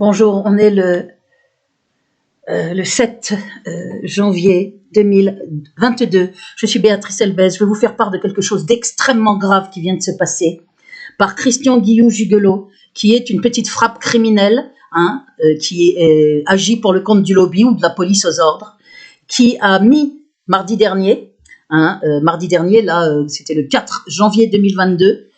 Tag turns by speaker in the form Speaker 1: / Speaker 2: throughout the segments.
Speaker 1: Bonjour, on est le 7 janvier 2022. Je suis Béatrice Elbez. Je vais vous faire part de quelque chose d'extrêmement grave qui vient de se passer par Christian Guilloux-Gigolo, qui est une petite frappe criminelle, qui agit pour le compte du lobby ou de la police aux ordres, qui a mis mardi dernier, c'était le 4 janvier 2022,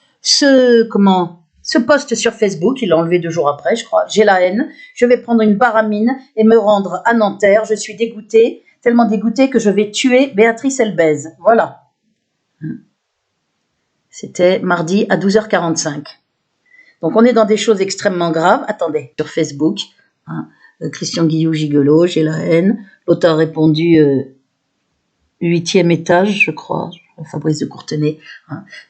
Speaker 1: ce post sur Facebook, il l'a enlevé 2 jours après, je crois. J'ai la haine, je vais prendre une baramine et me rendre à Nanterre. Je suis dégoûtée, tellement dégoûtée que je vais tuer Béatrice Elbez. Voilà. C'était mardi à 12h45. Donc on est dans des choses extrêmement graves. Attendez, sur Facebook, Christian Guilloux-Gigolo, j'ai la haine. L'autre a répondu 8e étage, je crois. Fabrice de Courtenay.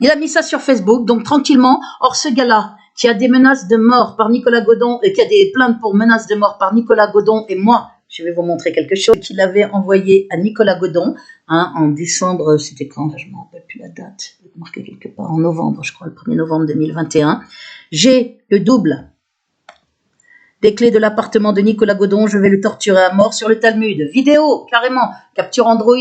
Speaker 1: Il a mis ça sur Facebook, donc tranquillement. Or, ce gars-là, qui a des menaces de mort par Nicolas Godon, qui a des plaintes pour menaces de mort par Nicolas Godon, et moi, je vais vous montrer quelque chose qu'il avait envoyé à Nicolas Godon, en décembre, c'était quand? Je ne me rappelle plus la date, je vais marquer quelque part, en novembre, je crois, le 1er novembre 2021. J'ai le double des clés de l'appartement de Nicolas Godon, je vais le torturer à mort sur le Talmud. Vidéo, carrément, capture Android,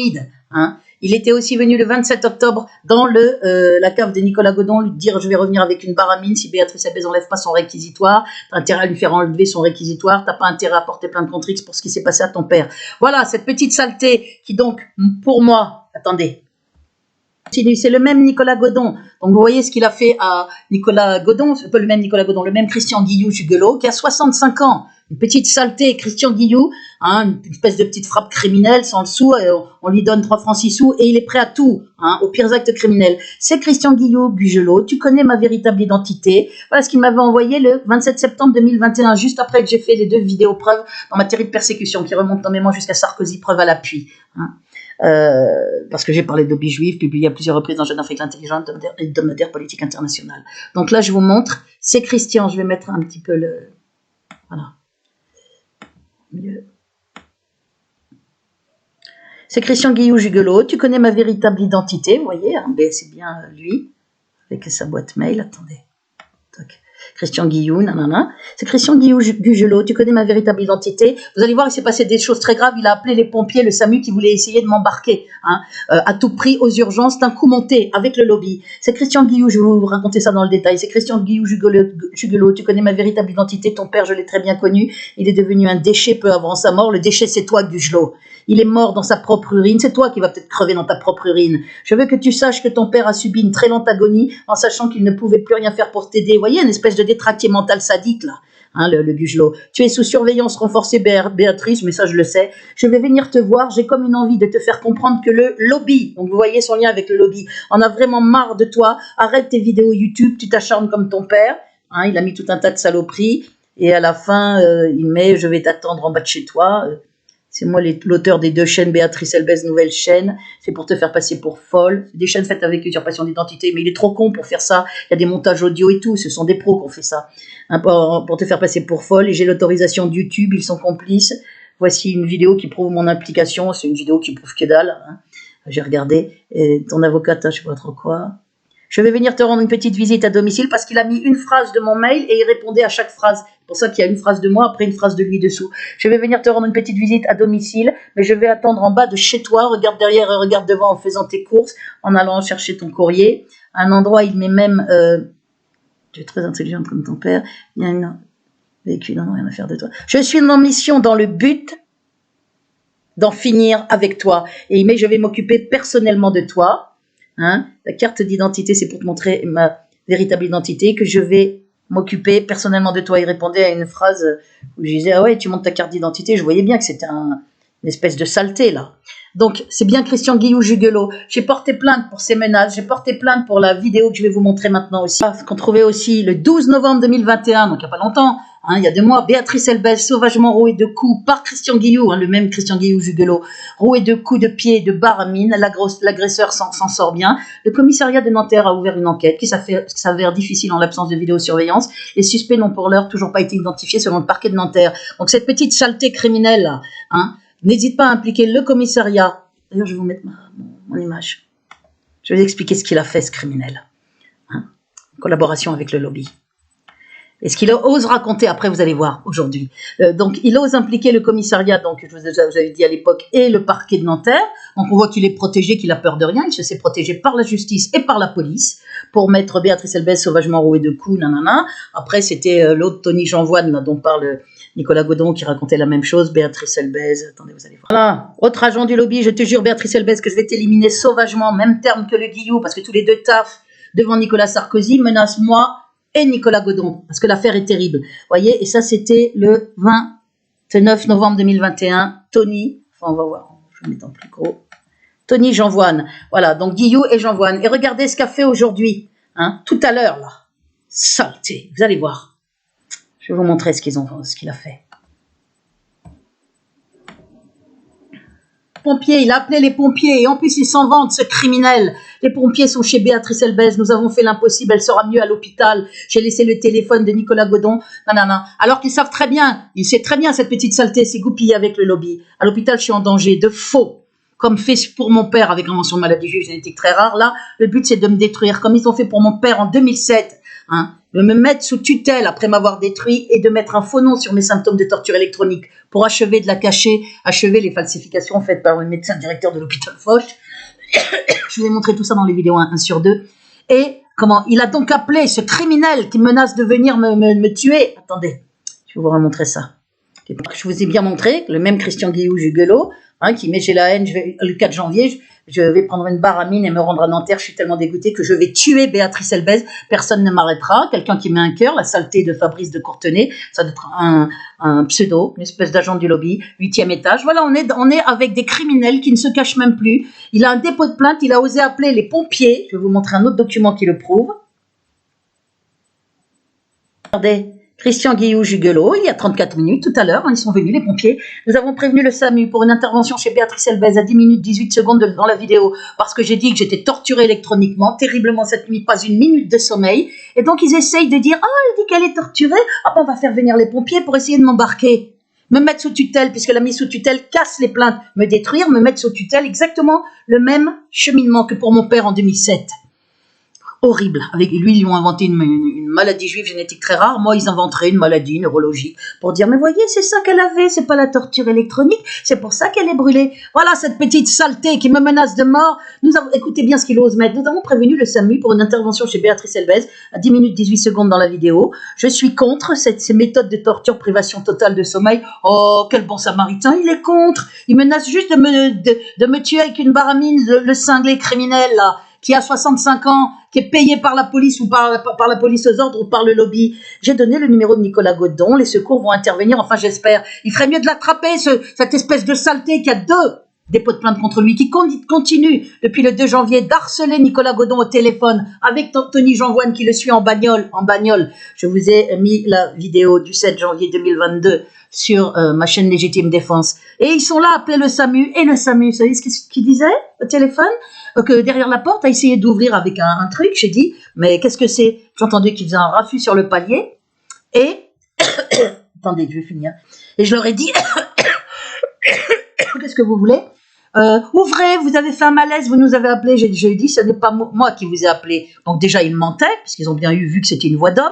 Speaker 1: Il était aussi venu le 27 octobre dans la cave de Nicolas Godon lui dire « Je vais revenir avec une baramine si Béatrice Elbez n'enlève pas son réquisitoire. T'as intérêt à lui faire enlever son réquisitoire. T'as pas intérêt à porter plainte contre X pour ce qui s'est passé à ton père. » Voilà, cette petite saleté qui donc, pour moi, attendez, c'est le même Nicolas Godon. Donc vous voyez ce qu'il a fait à Nicolas Godon, c'est pas le même Nicolas Godon, le même Christian Guilloux-Gigolo qui a 65 ans. Une petite saleté, Christian Guilloux, une espèce de petite frappe criminelle sans le sou, on lui donne 3 francs 6 sous et il est prêt à tout, aux pires actes criminels. C'est Christian Guilloux-Gigolo, tu connais ma véritable identité. Voilà ce qu'il m'avait envoyé le 27 septembre 2021, juste après que j'ai fait les 2 vidéos preuves dans ma terrible persécution qui remonte nommément jusqu'à Sarkozy, preuve à l'appui. Parce que j'ai parlé de lobby juif, publié à plusieurs reprises dans Jeune Afrique intelligente, hebdomadaire politique internationale. Donc là, je vous montre, c'est Christian, je vais mettre un petit peu le... Voilà. Mieux. C'est Christian Guilloux-Gigolo, tu connais ma véritable identité, vous voyez, c'est bien lui, avec sa boîte mail, attendez. Toc. Christian Guilloux, nanana. C'est Christian Guilloux-Gigolo, tu connais ma véritable identité. Vous allez voir, il s'est passé des choses très graves. Il a appelé les pompiers, le SAMU, qui voulait essayer de m'embarquer, à tout prix, aux urgences. C'est un coup monté avec le lobby. C'est Christian Guilloux, je vais vous raconter ça dans le détail. C'est Christian Guilloux-Gigolo, tu connais ma véritable identité. Ton père, je l'ai très bien connu. Il est devenu un déchet peu avant sa mort. Le déchet, c'est toi, Gigolo. Il est mort dans sa propre urine. C'est toi qui vas peut-être crever dans ta propre urine. Je veux que tu saches que ton père a subi une très lente agonie en sachant qu'il ne pouvait plus rien faire pour t'aider. Vous voyez, une espèce de détraqué mental sadique, là. Le Gigolo. Tu es sous surveillance renforcée, Béatrice, mais ça, je le sais. Je vais venir te voir. J'ai comme une envie de te faire comprendre que le lobby, donc vous voyez son lien avec le lobby, en a vraiment marre de toi. Arrête tes vidéos YouTube. Tu t'acharnes comme ton père. Il a mis tout un tas de saloperies. Et à la fin, il met « Je vais t'attendre en bas de chez toi ». C'est moi l'auteur des 2 chaînes Béatrice Elbez, nouvelle chaîne. C'est pour te faire passer pour folle. C'est des chaînes faites avec usurpation d'identité, mais il est trop con pour faire ça. Il y a des montages audio et tout. Ce sont des pros qui ont fait ça. Pour te faire passer pour folle. Et j'ai l'autorisation de YouTube. Ils sont complices. Voici une vidéo qui prouve mon implication. C'est une vidéo qui prouve que dalle. J'ai regardé. Et ton avocate, je sais pas trop quoi. Je vais venir te rendre une petite visite à domicile parce qu'il a mis une phrase de mon mail et il répondait à chaque phrase. C'est pour ça qu'il y a une phrase de moi, après une phrase de lui dessous. Je vais venir te rendre une petite visite à domicile, mais je vais attendre en bas de chez toi. Regarde derrière et regarde devant en faisant tes courses, en allant chercher ton courrier. À un endroit, il met même... tu es très intelligente comme ton père. Il y a une véhicule, non, rien à faire de toi. Je suis en mission dans le but d'en finir avec toi. Et il met, je vais m'occuper personnellement de toi. La carte d'identité, c'est pour te montrer ma véritable identité, que je vais m'occuper personnellement de toi. Il répondait à une phrase où je disais, ah ouais, tu montres ta carte d'identité. Je voyais bien que c'était une espèce de saleté, là. Donc, c'est bien Christian Guilloux-Gigolo. J'ai porté plainte pour ces menaces. J'ai porté plainte pour la vidéo que je vais vous montrer maintenant aussi. Qu'on trouvait aussi le 12 novembre 2021, donc il n'y a pas longtemps. Il y a 2 mois, Béatrice Elbez, sauvagement rouée de coups par Christian Guilloux, le même Christian Guilloux-Gigolo, rouée de coups de pied, de baramine. L'agresseur s'en sort bien. Le commissariat de Nanterre a ouvert une enquête qui s'avère difficile en l'absence de vidéosurveillance. Les suspects n'ont pour l'heure toujours pas été identifiés selon le parquet de Nanterre. Donc cette petite saleté criminelle là, n'hésite pas à impliquer le commissariat. D'ailleurs, je vais vous mettre mon image. Je vais vous expliquer ce qu'il a fait, ce criminel. En collaboration avec le lobby. Et ce qu'il ose raconter, après vous allez voir aujourd'hui. Donc il ose impliquer le commissariat, donc je vous avais dit à l'époque, et le parquet de Nanterre. Donc on voit qu'il est protégé, qu'il a peur de rien, il se sait protégé par la justice et par la police pour mettre Béatrice Elbez sauvagement rouée de coups, nanana. Après c'était l'autre Tony Jeanvoine, là, dont parle Nicolas Godon, qui racontait la même chose, Béatrice Elbez. Attendez, vous allez voir. Voilà, autre agent du lobby, je te jure Béatrice Elbez que je vais t'éliminer sauvagement, même terme que le Guillou, parce que tous les deux taffent devant Nicolas Sarkozy, menace moi et Nicolas Godon, parce que l'affaire est terrible. Vous voyez, et ça c'était le 29 novembre 2021, Tony, enfin on va voir, je vais mettre en plus gros, Tony Jeanvoine, voilà, donc Guillou et Jeanvoine. Et regardez ce qu'a fait aujourd'hui, hein, tout à l'heure là, saleté, vous allez voir. Je vais vous montrer ce qu'il a fait. Pompiers, il a appelé les pompiers et en plus il s'en vante, ce criminel. Les pompiers sont chez Béatrice Elbez, nous avons fait l'impossible, elle sera mieux à l'hôpital. J'ai laissé le téléphone de Nicolas Godon, nanana. Alors qu'ils savent très bien, il sait très bien cette petite saleté s'est goupillée avec le lobby. À l'hôpital, je suis en danger de faux, comme fait pour mon père avec invention de maladie juive génétique très rare. Là, le but c'est de me détruire, comme ils ont fait pour mon père en 2007. Hein, de me mettre sous tutelle après m'avoir détruit et de mettre un faux nom sur mes symptômes de torture électronique pour achever de la cacher, achever les falsifications faites par le médecin directeur de l'hôpital Foch. Je vous ai montré tout ça dans les vidéos 1 sur 2. Et comment il a donc appelé ce criminel qui menace de venir me tuer. Attendez, je vais vous remontrer ça. Je vous ai bien montré le même Christian Guillou Jugelot, hein, qui met j'ai la haine, le 4 janvier, je vais prendre une barre à mine et me rendre à Nanterre, je suis tellement dégoûtée que je vais tuer Béatrice Elbez, personne ne m'arrêtera, quelqu'un qui met un cœur, la saleté de Fabrice de Courtenay, ça doit être un pseudo, une espèce d'agent du lobby, 8e étage, voilà, on est avec des criminels qui ne se cachent même plus, il a un dépôt de plainte, il a osé appeler les pompiers, je vais vous montrer un autre document qui le prouve, regardez, Christian Guillou Jugelot, il y a 34 minutes, tout à l'heure, hein, ils sont venus, les pompiers. Nous avons prévenu le SAMU pour une intervention chez Béatrice Elbez à 10 minutes 18 secondes dans la vidéo, parce que j'ai dit que j'étais torturée électroniquement, terriblement cette nuit, pas une minute de sommeil. Et donc ils essayent de dire, elle dit qu'elle est torturée, on va faire venir les pompiers pour essayer de m'embarquer. Me mettre sous tutelle, puisque la mise sous tutelle casse les plaintes, me détruire, me mettre sous tutelle, exactement le même cheminement que pour mon père en 2007. Horrible. Avec lui, ils lui ont inventé une maladie juive génétique très rare. Moi, ils inventeraient une maladie neurologique pour dire, mais voyez, c'est ça qu'elle avait, c'est pas la torture électronique, c'est pour ça qu'elle est brûlée. Voilà cette petite saleté qui me menace de mort. Écoutez bien ce qu'il ose mettre. Nous avons prévenu le SAMU pour une intervention chez Béatrice Elbez à 10 minutes 18 secondes dans la vidéo. Je suis contre ces méthodes de torture, privation totale de sommeil. Oh, quel bon samaritain, il est contre. Il menace juste de me tuer avec une baramine, le cinglé criminel, là, qui a 65 ans, qui est payé par la police ou par la police aux ordres ou par le lobby. J'ai donné le numéro de Nicolas Godon, les secours vont intervenir, enfin j'espère. Il ferait mieux de l'attraper, cette espèce de saleté qui a 2 dépôts de plainte contre lui, qui continue depuis le 2 janvier d'harceler Nicolas Godon au téléphone avec Tony Jeanvoine qui le suit en bagnole. Je vous ai mis la vidéo du 7 janvier 2022 sur ma chaîne Légitime Défense. Et ils sont là à appeler le SAMU, et le SAMU, vous savez ce qu'il disait au téléphone? Que derrière la porte, a essayé d'ouvrir avec un truc, j'ai dit, mais qu'est-ce que c'est? J'ai entendu qu'il faisait un raffut sur le palier, et, attendez, je vais finir, et je leur ai dit, qu'est-ce que vous voulez? Ouvrez, vous avez fait un malaise, vous nous avez appelé, j'ai dit, ce n'est pas moi qui vous ai appelé. Donc déjà, ils mentaient, parce qu'ils ont bien vu que c'était une voix d'homme,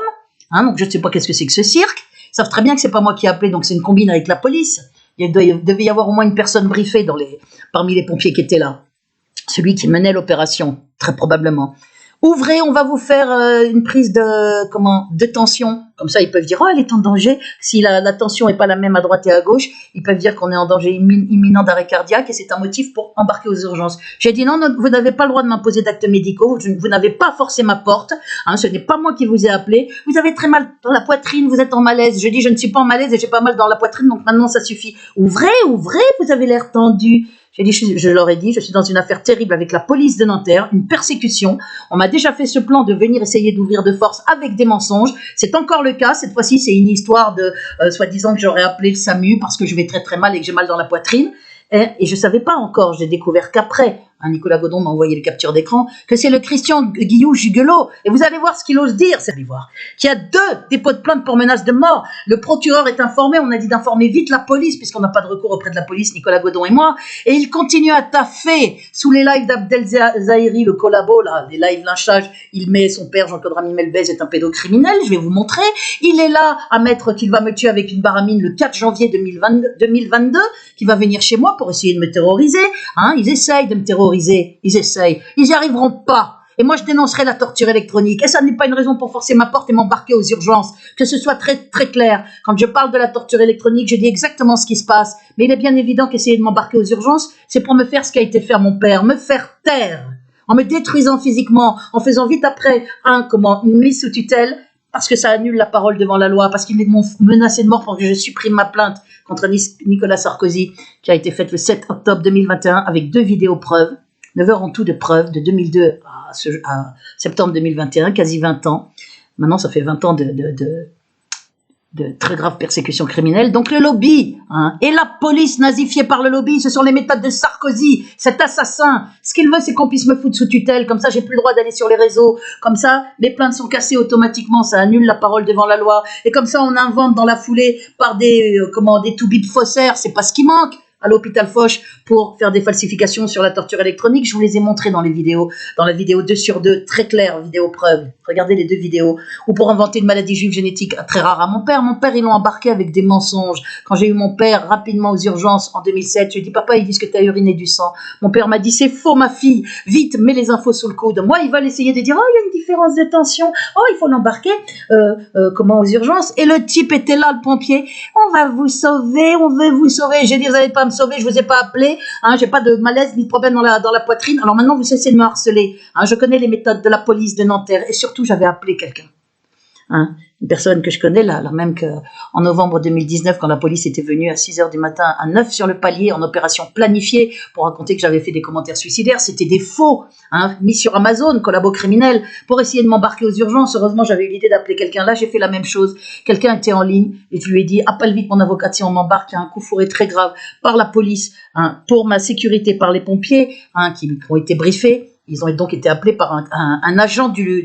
Speaker 1: hein, donc je ne sais pas qu'est-ce que c'est que ce cirque, ils savent très bien que c'est pas moi qui ai appelé, donc c'est une combine avec la police. Il devait y avoir au moins une personne briefée parmi les pompiers qui étaient là. Celui qui menait l'opération, très probablement. Ouvrez, on va vous faire une prise de tension. Comme ça, ils peuvent dire, elle est en danger. Si la tension n'est pas la même à droite et à gauche, ils peuvent dire qu'on est en danger imminent d'arrêt cardiaque et c'est un motif pour embarquer aux urgences. J'ai dit, non, vous n'avez pas le droit de m'imposer d'actes médicaux. Vous n'avez pas forcé ma porte. Hein, ce n'est pas moi qui vous ai appelé. Vous avez très mal dans la poitrine, vous êtes en malaise. Je dis, je ne suis pas en malaise et j'ai pas mal dans la poitrine, donc maintenant ça suffit. Ouvrez, vous avez l'air tendu. Je leur ai dit, je suis dans une affaire terrible avec la police de Nanterre, une persécution. On m'a déjà fait ce plan de venir essayer d'ouvrir de force avec des mensonges. C'est encore le cas. Cette fois-ci, c'est une histoire de soi-disant que j'aurais appelé le SAMU parce que je vais très très mal et que j'ai mal dans la poitrine. Et je ne savais pas encore, j'ai découvert qu'après, Nicolas Godon m'a envoyé les captures d'écran, que c'est le Christian Guillou Jugelot. Et vous allez voir ce qu'il ose dire, c'est allez voir. Qu'il y a 2 dépôts de plainte pour menace de mort. Le procureur est informé, on a dit d'informer vite la police, puisqu'on n'a pas de recours auprès de la police, Nicolas Godon et moi. Et il continue à taffer sous les lives d'Abdel Zahiri, le collabo, là, les lives lynchage. Il met son père, Jean-Claude Rami Melbez, est un pédocriminel, je vais vous montrer. Il est là à mettre qu'il va me tuer avec une baramine le 4 janvier 2022, qui va venir chez moi pour essayer de me terroriser. Ils essayent de me terroriser, ils n'y arriveront pas. Et moi, je dénoncerai la torture électronique. Et ça n'est pas une raison pour forcer ma porte et m'embarquer aux urgences. Que ce soit très, très clair. Quand je parle de la torture électronique, je dis exactement ce qui se passe. Mais il est bien évident qu'essayer de m'embarquer aux urgences, c'est pour me faire ce qu'a été fait à mon père, me faire taire. En me détruisant physiquement, en faisant vite après une mise sous tutelle, parce que ça annule la parole devant la loi, parce qu'ils m'ont menacé de mort pour que je supprime ma plainte contre Nicolas Sarkozy, qui a été faite le 7 octobre 2021 avec 2 vidéos preuves, 9 heures en tout de preuves, de 2002 à septembre 2021, quasi 20 ans. Maintenant, ça fait 20 ans de très graves persécutions criminelles. Donc le lobby et la police nazifiée par le lobby, ce sont les méthodes de Sarkozy, cet assassin. Ce qu'il veut, c'est qu'on puisse me foutre sous tutelle. Comme ça, j'ai plus le droit d'aller sur les réseaux. Comme ça, mes plaintes sont cassées automatiquement. Ça annule la parole devant la loi. Et comme ça, on invente dans la foulée par des toubibs faussaires. C'est pas ce qui manque à l'hôpital Foch pour faire des falsifications sur la torture électronique. Je vous les ai montrées dans la vidéo 2 sur 2, très claire, vidéo preuve. Regardez les 2 vidéos. Ou pour inventer une maladie juive génétique très rare à mon père. Mon père, ils l'ont embarqué avec des mensonges. Quand j'ai eu mon père rapidement aux urgences en 2007, je lui ai dit, papa, ils disent que tu as uriné du sang. Mon père m'a dit, c'est faux, ma fille. Vite, mets les infos sous le coude. Moi, ils veulent essayer de dire, il y a une différence de tension. Il faut l'embarquer aux urgences. Et le type était là, le pompier. On va vous sauver, on veut vous sauver. J'ai dit, vous n'allez pas me sauver, je vous ai pas appelé, j'ai pas de malaise ni de problème dans la poitrine, alors maintenant vous cessez de me harceler, je connais les méthodes de la police de Nanterre, et surtout j'avais appelé quelqu'un, une personne que je connais là même qu'en novembre 2019, quand la police était venue à 6h du matin à 9 sur le palier en opération planifiée pour raconter que j'avais fait des commentaires suicidaires, c'était des faux, mis sur Amazon, collabo criminel, pour essayer de m'embarquer aux urgences. Heureusement, j'avais eu l'idée d'appeler quelqu'un. Là, j'ai fait la même chose. Quelqu'un était en ligne et je lui ai dit, appelle vite mon avocat si on m'embarque. Il y a un coup fourré très grave par la police, pour ma sécurité, par les pompiers, qui ont été briefés. Ils ont donc été appelés par un agent du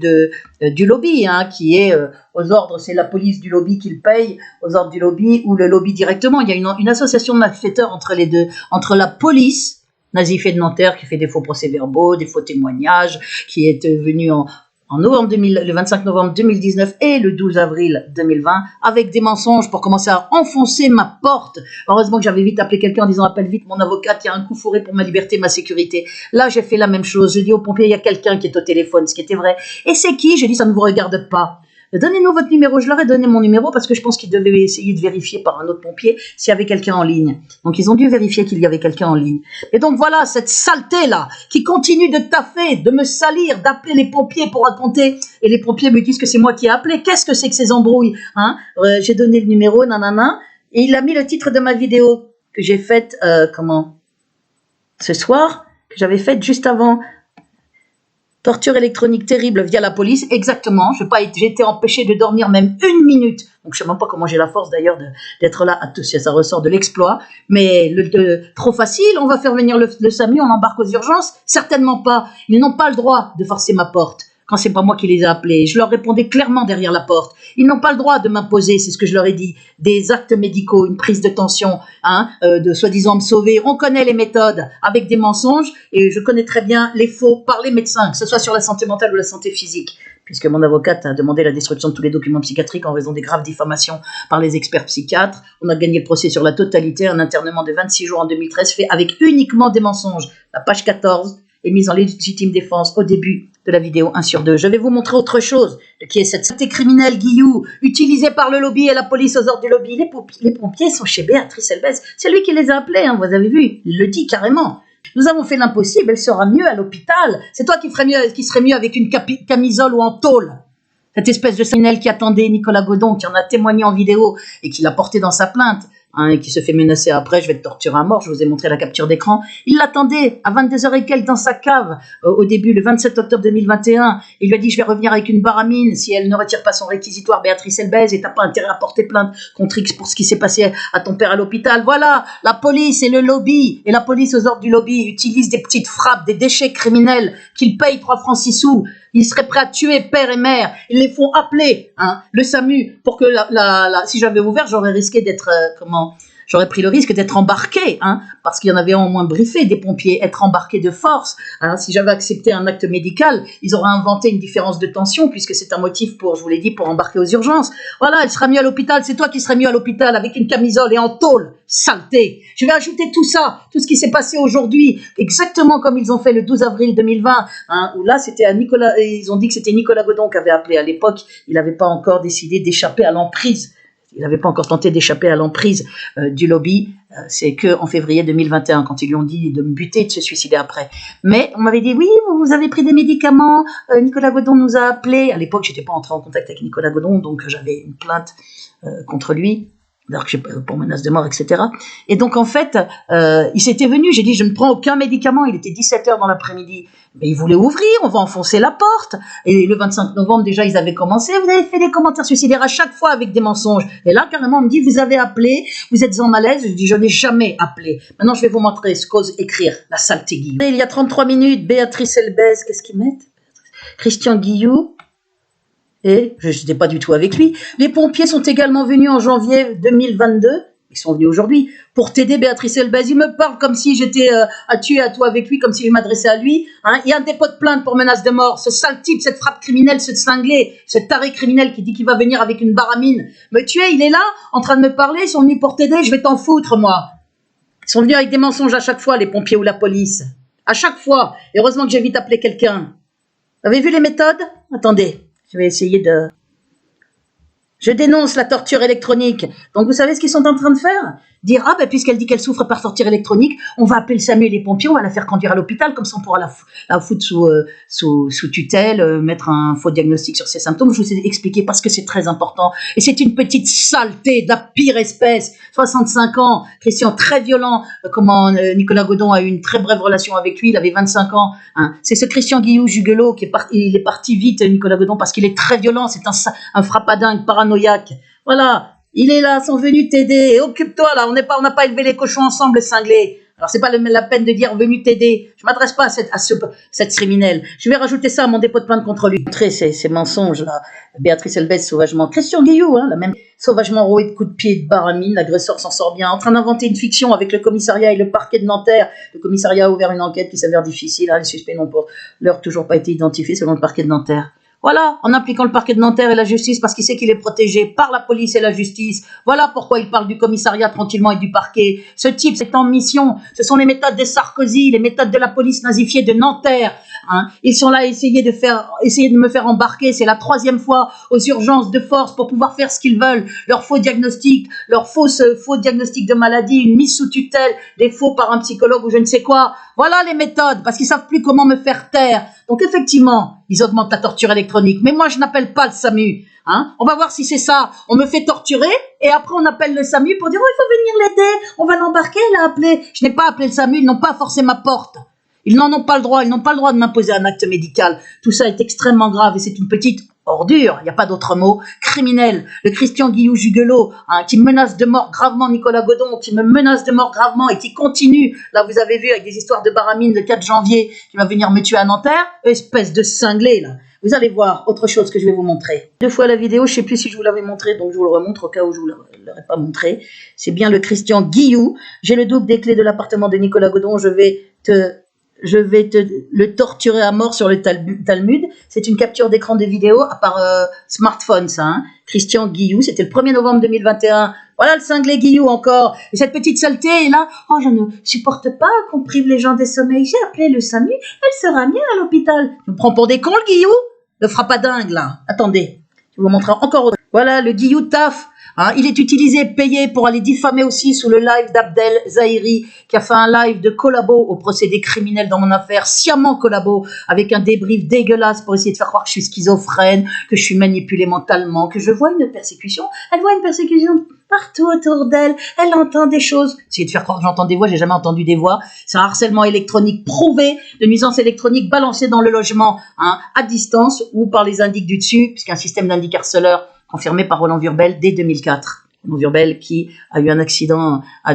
Speaker 1: lobby, qui est aux ordres, c'est la police du lobby qui le paye, aux ordres du lobby ou le lobby directement. Il y a une association de malfaiteurs entre les deux, entre la police nazifiée de Nanterre qui fait des faux procès-verbaux, des faux témoignages, qui est venue le 25 novembre 2019 et le 12 avril 2020, avec des mensonges pour commencer à enfoncer ma porte. Heureusement que j'avais vite appelé quelqu'un en disant, appelle vite mon avocat, il y a un coup fourré pour ma liberté, ma sécurité. Là, j'ai fait la même chose. Je dis aux pompiers, il y a quelqu'un qui est au téléphone, ce qui était vrai. Et c'est qui? Je dis, ça ne vous regarde pas. Donnez-nous votre numéro. Je leur ai donné mon numéro parce que je pense qu'ils devaient essayer de vérifier par un autre pompier s'il y avait quelqu'un en ligne. Donc, ils ont dû vérifier qu'il y avait quelqu'un en ligne. Et donc, voilà, cette saleté-là qui continue de taffer, de me salir, d'appeler les pompiers pour raconter. Et les pompiers me disent que c'est moi qui ai appelé. Qu'est-ce que c'est que ces embrouilles, j'ai donné le numéro, nanana. Et il a mis le titre de ma vidéo que j'ai faite, ce soir, que j'avais faite juste avant. Torture électronique terrible via la police, exactement. J'ai été empêché de dormir même 1 minute. Donc je ne sais même pas comment j'ai la force d'ailleurs d'être là. Ça ressort de l'exploit. Mais trop facile, on va faire venir le SAMU, on embarque aux urgences. Certainement pas. Ils n'ont pas le droit de forcer ma porte quand c'est pas moi qui les ai appelés. Je leur répondais clairement derrière la porte. Ils n'ont pas le droit de m'imposer, c'est ce que je leur ai dit, des actes médicaux, une prise de tension, de soi-disant me sauver. On connaît les méthodes avec des mensonges et je connais très bien les faux par les médecins, que ce soit sur la santé mentale ou la santé physique, puisque mon avocate a demandé la destruction de tous les documents psychiatriques en raison des graves diffamations par les experts psychiatres. On a gagné le procès sur la totalité, un internement de 26 jours en 2013 fait avec uniquement des mensonges. La page 14 est mise en légitime défense au début de la vidéo 1 sur 2. Je vais vous montrer autre chose, qui est cette santé criminelle Guillou, utilisée par le lobby et la police aux ordres du lobby. Les pompiers sont chez Béatrice Elbez. C'est lui qui les a appelés, vous avez vu. Il le dit carrément. Nous avons fait l'impossible, elle sera mieux à l'hôpital. C'est toi qui serait mieux avec une camisole ou en tôle. Cette espèce de criminel qui attendait Nicolas Godon, qui en a témoigné en vidéo et qui l'a porté dans sa plainte. hein, et qui se fait menacer après, je vais te torturer à mort, je vous ai montré la capture d'écran. Il l'attendait à 22h et quelques dans sa cave, au début, le 27 octobre 2021. Il lui a dit, je vais revenir avec une baramine si elle ne retire pas son réquisitoire, Béatrice Elbez, et t'as pas intérêt à porter plainte contre X pour ce qui s'est passé à ton père à l'hôpital. Voilà, la police et le lobby, et la police aux ordres du lobby utilisent des petites frappes, des déchets criminels qu'ils payent 3 francs 6 sous. Ils seraient prêts à tuer père et mère. Ils les font appeler, hein, le SAMU, pour que si j'avais ouvert, j'aurais risqué d'être, j'aurais pris le risque d'être embarqué, hein, parce qu'il y en avait au moins briefé des pompiers, être embarqué de force. Hein, si j'avais accepté un acte médical, ils auraient inventé une différence de tension, puisque c'est un motif pour, je vous l'ai dit, pour embarquer aux urgences. Voilà, elle sera mieux à l'hôpital, c'est toi qui serais mieux à l'hôpital, avec une camisole et en tôle, saleté. Je vais ajouter tout ça, tout ce qui s'est passé aujourd'hui, exactement comme ils ont fait le 12 avril 2020, hein, où là, c'était à Nicolas, ils ont dit que c'était Nicolas Godon qui avait appelé à l'époque, il n'avait pas encore décidé d'échapper à l'emprise. Il n'avait pas encore tenté d'échapper à l'emprise du lobby. C'est qu'en février 2021, quand ils lui ont dit de me buter et de se suicider après. Mais on m'avait dit, oui, vous avez pris des médicaments, Nicolas Godon nous a appelés. À l'époque, je n'étais pas entrée en contact avec Nicolas Godon, donc j'avais une plainte contre lui, alors que pour menace de mort, etc. Et donc, en fait, il s'était venu, j'ai dit, je ne prends aucun médicament, il était 17h dans l'après-midi. Mais il voulait ouvrir, on va enfoncer la porte. Et le 25 novembre, déjà, ils avaient commencé. Vous avez fait des commentaires suicidaires à chaque fois avec des mensonges. Et là, carrément, on me dit, vous avez appelé, vous êtes en malaise. Je dis, je n'ai jamais appelé. Maintenant, je vais vous montrer ce qu'ose écrire la saleté Guillou. Il y a 33 minutes, Béatrice Elbez, qu'est-ce qu'ils mettent? Christian Guillou. Et je n'étais pas du tout avec lui. Les pompiers sont également venus en janvier 2022. Ils sont venus aujourd'hui pour t'aider, Béatrice Elbez. Il me parle comme si j'étais à tuer à toi avec lui, comme si je m'adressais à lui. Hein. Il y a un dépôt de plainte pour menace de mort. Ce sale type, cette frappe criminelle, ce cinglé, ce taré criminel qui dit qu'il va venir avec une baramine me tuer, il est là, en train de me parler. Ils sont venus pour t'aider, je vais t'en foutre, moi. Ils sont venus avec des mensonges à chaque fois, les pompiers ou la police. À chaque fois. Et heureusement que j'ai vite appelé quelqu'un. Vous avez vu les méthodes? Attendez, je vais essayer de... Je dénonce la torture électronique. Donc, vous savez ce qu'ils sont en train de faire? Dire, ah ben puisqu'elle dit qu'elle souffre par torture électronique, on va appeler le SAMU et les pompiers, on va la faire conduire à l'hôpital, comme ça on pourra la foutre sous tutelle, mettre un faux diagnostic sur ses symptômes. Je vous ai expliqué parce que c'est très important. Et c'est une petite saleté de la pire espèce. 65 ans, Christian très violent, Nicolas Godon a eu une très brève relation avec lui, il avait 25 ans. Hein. C'est ce Christian Guillou Jugelot qui il est parti vite, Nicolas Godon, parce qu'il est très violent, c'est un frappadingue paranoïaque. Voilà. Il est là, sont venus t'aider. Et occupe-toi là, on n'a pas élevé les cochons ensemble, cinglés. Alors c'est pas la peine de dire venu t'aider. Je m'adresse pas à cette criminelle. Je vais rajouter ça à mon dépôt de plainte contre lui. Montrer ces mensonges là. Béatrice Elbez sauvagement. Christian Guillou, hein, la même sauvagement roué de coups de pied et de baramine. L'agresseur s'en sort bien. En train d'inventer une fiction avec le commissariat et le parquet de Nanterre. Le commissariat a ouvert une enquête qui s'avère difficile. Hein. Les suspects n'ont pour l'heure toujours pas été identifiés selon le parquet de Nanterre. Voilà, en impliquant le parquet de Nanterre et la justice parce qu'il sait qu'il est protégé par la police et la justice. Voilà pourquoi il parle du commissariat tranquillement et du parquet. Ce type, c'est en mission. Ce sont les méthodes de Sarkozy, les méthodes de la police nazifiée de Nanterre. Hein. Ils sont là à essayer de me faire embarquer. C'est la 3e fois aux urgences de force pour pouvoir faire ce qu'ils veulent. Leur faux diagnostic, leur faux diagnostic de maladie, une mise sous tutelle, des faux par un psychologue ou je ne sais quoi. Voilà les méthodes parce qu'ils savent plus comment me faire taire. Donc effectivement, ils augmentent la torture électronique. Mais moi, je n'appelle pas le SAMU. Hein. On va voir si c'est ça. On me fait torturer et après on appelle le SAMU pour dire oh, il faut venir l'aider. On va l'embarquer, elle a appelé. Je n'ai pas appelé le SAMU, ils n'ont pas forcé ma porte. Ils n'en ont pas le droit. Ils n'ont pas le droit de m'imposer un acte médical. Tout ça est extrêmement grave et c'est une petite ordure, il n'y a pas d'autre mot, criminel, le Christian Guillou Jugelot, hein, qui menace de mort gravement Nicolas Godon, qui me menace de mort gravement et qui continue, là vous avez vu avec des histoires de baramine le 4 janvier, qui va venir me tuer à Nanterre, espèce de cinglé là. Vous allez voir autre chose que je vais vous montrer. 2 fois la vidéo, je ne sais plus si je vous l'avais montré, donc je vous le remontre au cas où je ne vous l'aurais pas montré. C'est bien le Christian Guillou. J'ai le double des clés de l'appartement de Nicolas Godon, je vais te le torturer à mort sur le Talmud. C'est une capture d'écran de vidéo par smartphone, ça. Hein. Christian Guillou, c'était le 1er novembre 2021. Voilà le cinglé Guillou encore. Et cette petite saleté est là. Oh, je ne supporte pas qu'on prive les gens des sommeils. J'ai appelé le SAMU. Elle sera mieux à l'hôpital. Je me prends pour des cons, le Guillou. Le frappadingue, là. Attendez. Je vais vous montrer encore autre. Voilà, le Guillou taf. Hein, il est utilisé, payé pour aller diffamer aussi sous le live d'Abdel Zahiri, qui a fait un live de collabo au procédé criminel dans mon affaire, sciemment collabo, avec un débrief dégueulasse pour essayer de faire croire que je suis schizophrène, que je suis manipulée mentalement, que je vois une persécution. Elle voit une persécution partout autour d'elle, elle entend des choses. Essayer de faire croire que j'entends des voix, j'ai jamais entendu des voix. C'est un harcèlement électronique prouvé, de nuisance électronique balancée dans le logement, hein, à distance ou par les indices du dessus, puisqu'un système d'indices harceleurs confirmé par Roland Vurbel dès 2004. Roland Vurbel qui a eu un accident, a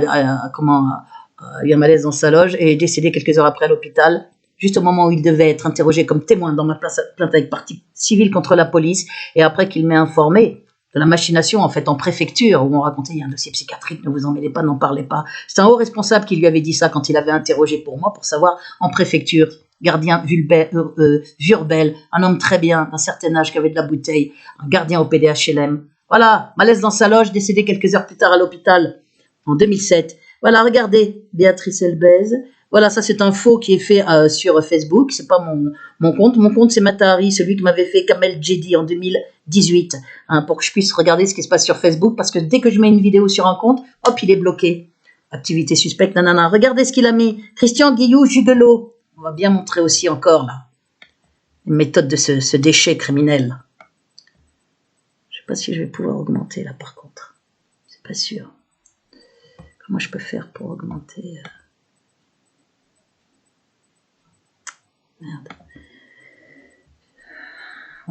Speaker 1: eu un malaise dans sa loge et est décédé quelques heures après à l'hôpital, juste au moment où il devait être interrogé comme témoin dans ma plainte avec partie civile contre la police, et après qu'il m'ait informé de la machination en fait en préfecture où on racontait il y a un dossier psychiatrique, ne vous en mêlez pas, n'en parlez pas. C'est un haut responsable qui lui avait dit ça quand il avait interrogé pour moi pour savoir en préfecture. Gardien Vurbel, un homme très bien, d'un certain âge, qui avait de la bouteille, un gardien au PDHLM. Voilà, malaise dans sa loge, décédé quelques heures plus tard à l'hôpital, en 2007. Voilà, regardez, Béatrice Elbez. Voilà, ça c'est un faux qui est fait sur Facebook, c'est pas mon compte. Mon compte c'est Matahari, celui que m'avait fait Kamel Djedi en 2018, hein, pour que je puisse regarder ce qui se passe sur Facebook, parce que dès que je mets une vidéo sur un compte, hop, il est bloqué. Activité suspecte, nanana. Regardez ce qu'il a mis. Christian Guillou Jugelot. On va bien montrer aussi encore, là, une méthode de ce déchet criminel. Je ne sais pas si je vais pouvoir augmenter, là, par contre. C'est pas sûr. Comment je peux faire pour augmenter Merde.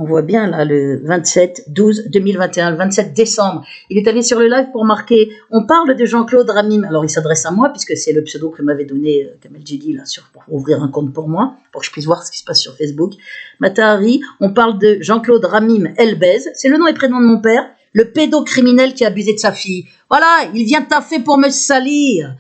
Speaker 1: On voit bien là le 27/12/2021, le 27 décembre. Il est allé sur le live pour marquer « On parle de Jean-Claude Ramim ». Alors il s'adresse à moi puisque c'est le pseudo que m'avait donné Kamel Djedi là, pour ouvrir un compte pour moi, pour que je puisse voir ce qui se passe sur Facebook. Matahari, on parle de Jean-Claude Ramim Elbez, c'est le nom et prénom de mon père, le pédocriminel qui a abusé de sa fille. Voilà, il vient taffer pour me salir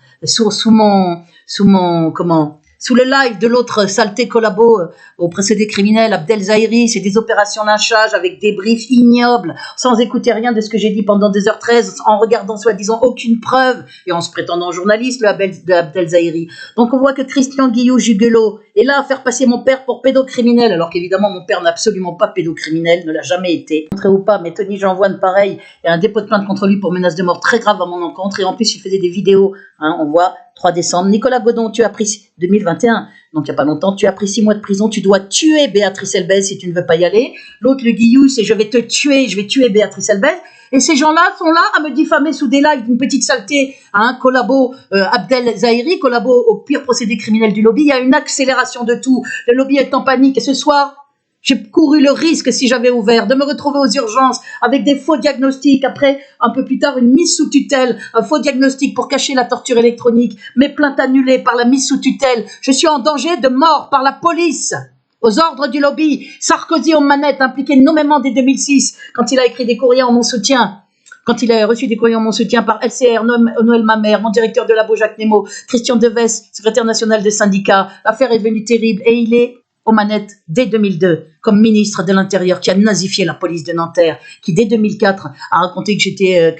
Speaker 1: sous le live de l'autre saleté collabo au procédé criminel, Abdel Zahiri, c'est des opérations lynchage avec des briefs ignobles, sans écouter rien de ce que j'ai dit pendant 2h13, en regardant soi-disant aucune preuve, et en se prétendant journaliste, le Abdel Zahiri. Donc on voit que Christian Guillou Jugelot est là à faire passer mon père pour pédocriminel, alors qu'évidemment mon père n'est absolument pas pédocriminel, ne l'a jamais été. Montré ou pas, mais Tony Jean-Voine, pareil, il y a un dépôt de plainte contre lui pour menace de mort très grave à mon encontre, et en plus il faisait des vidéos, hein, on voit 3 décembre, Nicolas Godon, tu as pris 2021, donc il n'y a pas longtemps, tu as pris 6 mois de prison, tu dois tuer Béatrice Elbez si tu ne veux pas y aller. L'autre, le Guillou, c'est je vais tuer Béatrice Elbez. Et ces gens-là sont là à me diffamer sous des lives d'une petite saleté, hein, collabo Abdel Zahiri, collabo au pire procédé criminel du lobby. Il y a une accélération de tout. Le lobby est en panique. Et ce soir, j'ai couru le risque, si j'avais ouvert, de me retrouver aux urgences avec des faux diagnostics. Après, un peu plus tard, une mise sous tutelle, un faux diagnostic pour cacher la torture électronique. Mes plaintes annulées par la mise sous tutelle. Je suis en danger de mort par la police. Aux ordres du lobby, Sarkozy aux manettes, impliqué nommément dès 2006, quand il a écrit des courriers en mon soutien. Quand il a reçu des courriers en mon soutien par LCR, Noël Mamère, mon directeur de labo Jacques Nemo, Christian Deves, secrétaire national des syndicats. L'affaire est devenue terrible et il est aux manettes dès 2002, comme ministre de l'Intérieur, qui a nazifié la police de Nanterre, qui dès 2004 a raconté que j'étais,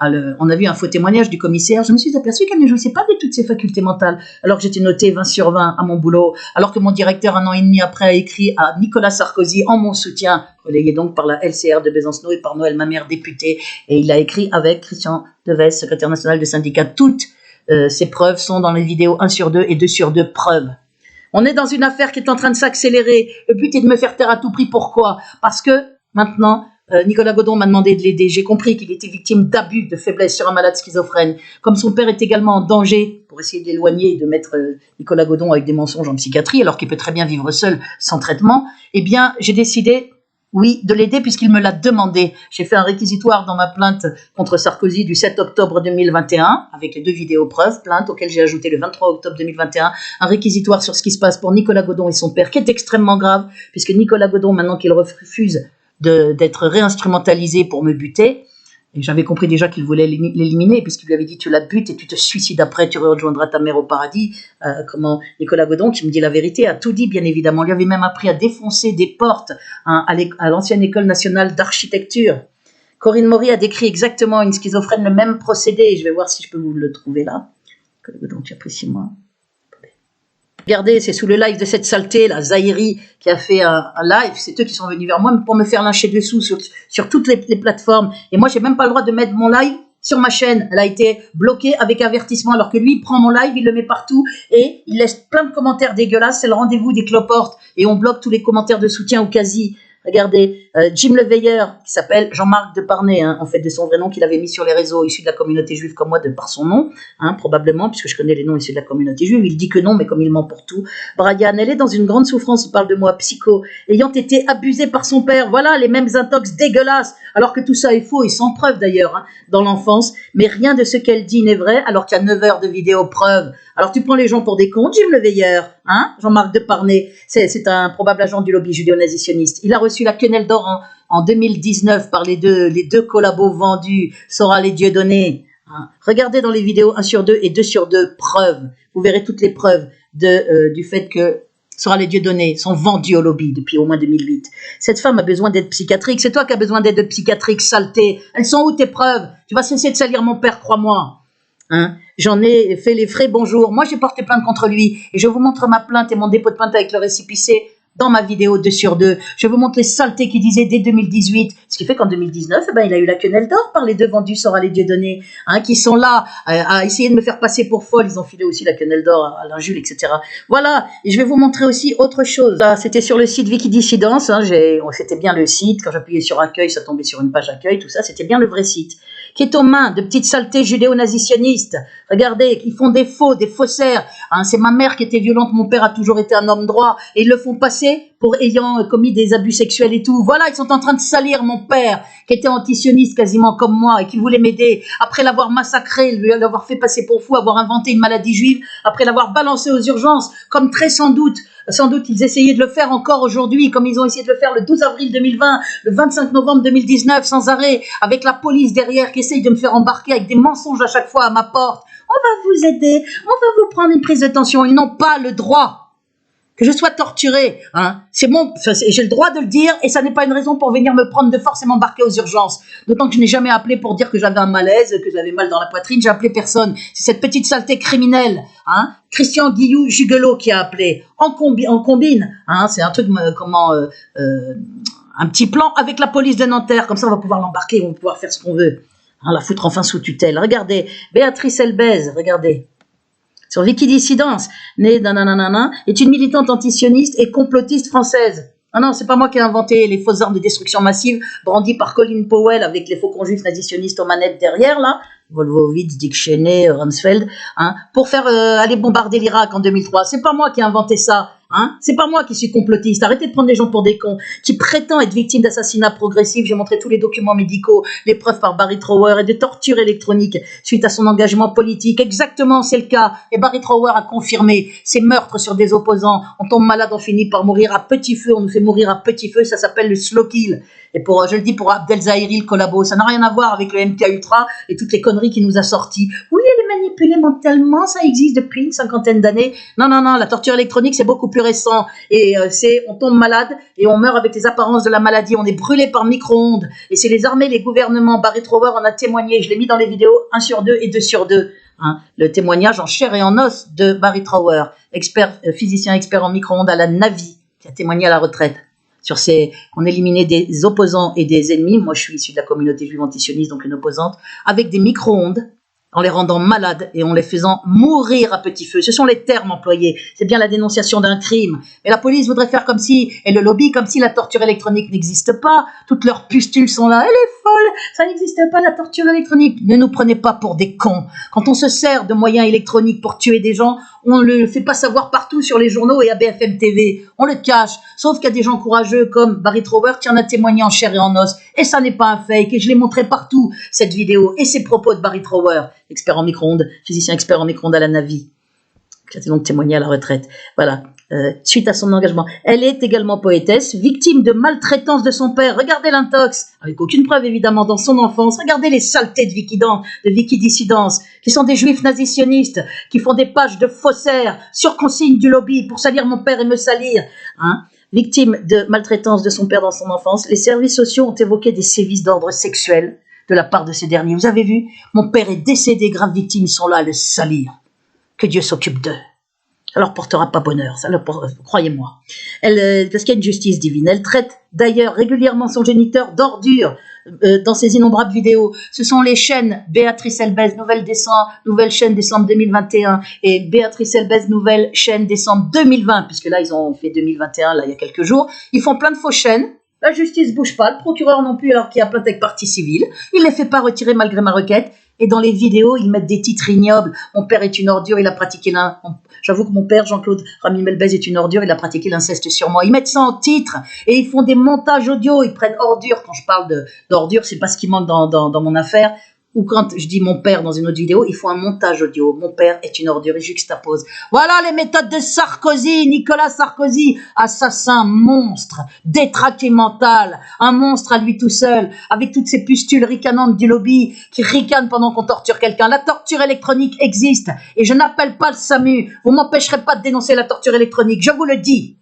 Speaker 1: on a vu un faux témoignage du commissaire. Je me suis aperçue qu'elle ne jouissait pas de toutes ses facultés mentales, alors que j'étais notée 20 sur 20 à mon boulot, alors que mon directeur, 1 an et demi après, a écrit à Nicolas Sarkozy en mon soutien, relayé donc par la LCR de Besancenot et par Noël Mamère, député, et il a écrit avec Christian Deves, secrétaire national des syndicats. Toutes ces preuves sont dans les vidéos 1 sur 2 et 2 sur 2 preuves. On est dans une affaire qui est en train de s'accélérer. Le but est de me faire taire à tout prix. Pourquoi? Parce que maintenant, Nicolas Godon m'a demandé de l'aider. J'ai compris qu'il était victime d'abus, de faiblesse sur un malade schizophrène. Comme son père est également en danger, pour essayer d'éloigner et de mettre Nicolas Godon avec des mensonges en psychiatrie, alors qu'il peut très bien vivre seul, sans traitement, eh bien, j'ai décidé, oui, de l'aider puisqu'il me l'a demandé. J'ai fait un réquisitoire dans ma plainte contre Sarkozy du 7 octobre 2021, avec les 2 vidéos preuves, plainte auxquelles j'ai ajouté le 23 octobre 2021, un réquisitoire sur ce qui se passe pour Nicolas Godon et son père, qui est extrêmement grave, puisque Nicolas Godon, maintenant qu'il refuse d'être réinstrumentalisé pour me buter, et j'avais compris déjà qu'il voulait l'éliminer, puisqu'il lui avait dit « tu la butes et tu te suicides après, tu rejoindras ta mère au paradis ». Nicolas Godon, qui me dit la vérité, a tout dit, bien évidemment. On lui avait même appris à défoncer des portes, hein, à l'ancienne école nationale d'architecture. Corinne Maury a décrit exactement une schizophrène, le même procédé. Je vais voir si je peux vous le trouver là. Nicolas Godon, tu as pris 6 mois. Regardez, c'est sous le live de cette saleté, la Zahiri, qui a fait un live. C'est eux qui sont venus vers moi pour me faire lyncher dessous sur toutes les plateformes. Et moi, j'ai même pas le droit de mettre mon live sur ma chaîne. Elle a été bloquée avec avertissement, alors que lui, il prend mon live, il le met partout et il laisse plein de commentaires dégueulasses. C'est le rendez-vous des cloportes et on bloque tous les commentaires de soutien ou quasi. Regardez, Jim Le Veilleur, qui s'appelle Jean-Marc Deparnay, en fait, de son vrai nom, qu'il avait mis sur les réseaux, issu de la communauté juive comme moi, de par son nom, probablement, puisque je connais les noms issus de la communauté juive. Il dit que non, mais comme il ment pour tout. Brian, elle est dans une grande souffrance, il parle de moi, psycho, ayant été abusée par son père. Voilà, les mêmes intox dégueulasses, alors que tout ça est faux, et sans preuve d'ailleurs, dans l'enfance. Mais rien de ce qu'elle dit n'est vrai, alors qu'il y a 9 heures de vidéo preuve. Alors tu prends les gens pour des cons, Jim Le Veilleur, Jean-Marc Deparnay, c'est un probable agent du lobby judéo-nazitionniste. Il a reçu la quenelle d'or en 2019 par les deux collabos vendus, Sora les Dieudonné. Regardez dans les vidéos 1 sur 2 et 2 sur 2, preuves. Vous verrez toutes les preuves du fait que Sora les Dieudonné sont vendus au lobby depuis au moins 2008. Cette femme a besoin d'aide psychiatrique. C'est toi qui as besoin d'aide psychiatrique, saleté. Elles sont où tes preuves? Tu vas cesser de salir mon père, crois-moi. J'en ai fait les frais, bonjour. Moi, j'ai porté plainte contre lui et je vous montre ma plainte et mon dépôt de plainte avec le récépissé dans ma vidéo 2 sur 2. Je vous montre les saletés qu'il disait dès 2018. Ce qui fait qu'en 2019, il a eu la quenelle d'or par les deux vendus Sora les Dieudonné, qui sont là à essayer de me faire passer pour folle. Ils ont filé aussi la quenelle d'or à Alain Jules, etc. Voilà. Et je vais vous montrer aussi autre chose. Là, c'était sur le site Wikidissidence. C'était bien le site. Quand j'appuyais sur accueil, ça tombait sur une page accueil. Tout ça, c'était bien le vrai site. Qui est aux mains de petites saletés judéo-nazitionnistes. Regardez, ils font des faussaires. C'est ma mère qui était violente, mon père a toujours été un homme droit. Et ils le font passer pour ayant commis des abus sexuels et tout. Voilà, ils sont en train de salir mon père, qui était antisioniste quasiment comme moi et qui voulait m'aider. Après l'avoir massacré, l'avoir fait passer pour fou, avoir inventé une maladie juive, après l'avoir balancé aux urgences, comme très sans doute ils essayaient de le faire encore aujourd'hui, comme ils ont essayé de le faire le 12 avril 2020, le 25 novembre 2019, sans arrêt, avec la police derrière qui essaye de me faire embarquer avec des mensonges à chaque fois à ma porte. On va vous aider, on va vous prendre une prise de tension. Ils n'ont pas le droit que je sois torturé. J'ai le droit de le dire et ça n'est pas une raison pour venir me prendre de force et m'embarquer aux urgences. D'autant que je n'ai jamais appelé pour dire que j'avais un malaise, que j'avais mal dans la poitrine. J'ai appelé personne. C'est cette petite saleté criminelle, Christian Guillou Jugelot qui a appelé en combine. C'est un truc un petit plan avec la police de Nanterre. Comme ça, on va pouvoir l'embarquer, on va pouvoir faire ce qu'on veut. La foutre enfin sous tutelle. Regardez, Béatrice Elbez, regardez. Sur Wikidissidence, née est une militante antisioniste et complotiste française. Non, c'est pas moi qui ai inventé les fausses armes de destruction massive brandies par Colin Powell avec les faucons juifs nazisionistes aux manettes derrière, là, Wolfowitz, Dick Cheney, Rumsfeld, pour faire aller bombarder l'Irak en 2003. C'est pas moi qui ai inventé ça. C'est pas moi qui suis complotiste. Arrêtez de prendre les gens pour des cons qui prétendent être victimes d'assassinats progressifs. J'ai montré tous les documents médicaux, les preuves par Barry Trower et de tortures électroniques suite à son engagement politique. Exactement, c'est le cas. Et Barry Trower a confirmé ces meurtres sur des opposants. On tombe malade, on finit par mourir à petit feu. On nous fait mourir à petit feu. Ça s'appelle le slow kill. Et je le dis pour Abdel Zahiri, le collabo, ça n'a rien à voir avec le MK Ultra et toutes les conneries qu'il nous a sorties. Oui, elle est manipulée mentalement, ça existe depuis une 50aine d'années. Non, la torture électronique, c'est beaucoup plus récent. Et on tombe malade et on meurt avec les apparences de la maladie. On est brûlé par micro-ondes. Et c'est les armées, les gouvernements. Barry Trower en a témoigné. Je l'ai mis dans les vidéos 1 sur 2 et 2 sur 2. Le témoignage en chair et en os de Barry Trower, physicien expert en micro-ondes à la Navy, qui a témoigné à la retraite. On éliminait des opposants et des ennemis. Moi, je suis issu de la communauté juive antisioniste, donc une opposante, avec des micro-ondes, en les rendant malades et en les faisant mourir à petit feu. Ce sont les termes employés. C'est bien la dénonciation d'un crime. Mais la police voudrait faire comme si, et le lobby, comme si la torture électronique n'existe pas. Toutes leurs pustules sont là. Elle est folle. Ça n'existe pas, la torture électronique. Ne nous prenez pas pour des cons. Quand on se sert de moyens électroniques pour tuer des gens, on ne le fait pas savoir partout sur les journaux et à BFM TV. On le cache. Sauf qu'il y a des gens courageux comme Barry Trower qui en a témoigné en chair et en os. Et ça n'est pas un fake. Et je l'ai montré partout, cette vidéo. Et ces propos de Barry Trower, expert en micro-ondes, physicien expert en micro-ondes à la Navy, qui a donc témoigné à la retraite. Voilà. Suite à son engagement. Elle est également poétesse, victime de maltraitance de son père. Regardez l'intox, avec aucune preuve évidemment dans son enfance. Regardez les saletés de Wikidissidence, qui sont des juifs nazisionistes, qui font des pages de faussaires sur consigne du lobby pour salir mon père et me salir. Victime de maltraitance de son père dans son enfance, les services sociaux ont évoqué des sévices d'ordre sexuel de la part de ces derniers. Vous avez vu, mon père est décédé, grave victime, ils sont là à le salir. Que Dieu s'occupe d'eux. Ça leur portera pas bonheur, croyez-moi. Parce qu'il y a une justice divine. Elle traite d'ailleurs régulièrement son géniteur d'ordure dans ses innombrables vidéos. Ce sont les chaînes Béatrice Elbez, nouvelle chaîne décembre 2021 et Béatrice Elbez, nouvelle chaîne décembre 2020, puisque là ils ont fait 2021 là il y a quelques jours. Ils font plein de faux chaînes. La justice bouge pas, le procureur non plus alors qu'il y a plainte avec partie civile. Il les fait pas retirer malgré ma requête. Et dans les vidéos, ils mettent des titres ignobles. Mon père est une ordure, il a pratiqué J'avoue que mon père, Jean-Claude Rami Melbez, est une ordure, il a pratiqué l'inceste sur moi. Ils mettent ça en titre et ils font des montages audio. Ils prennent ordure. Quand je parle d'ordure, c'est pas ce qui manque dans mon affaire. Ou quand je dis mon père dans une autre vidéo, il faut un montage audio. Mon père est une ordure et juxtapose. Voilà les méthodes de Sarkozy, Nicolas Sarkozy, assassin, monstre, détraqué mental, un monstre à lui tout seul, avec toutes ces pustules ricanantes du lobby qui ricanent pendant qu'on torture quelqu'un. La torture électronique existe et je n'appelle pas le SAMU. Vous m'empêcherez pas de dénoncer la torture électronique, je vous le dis.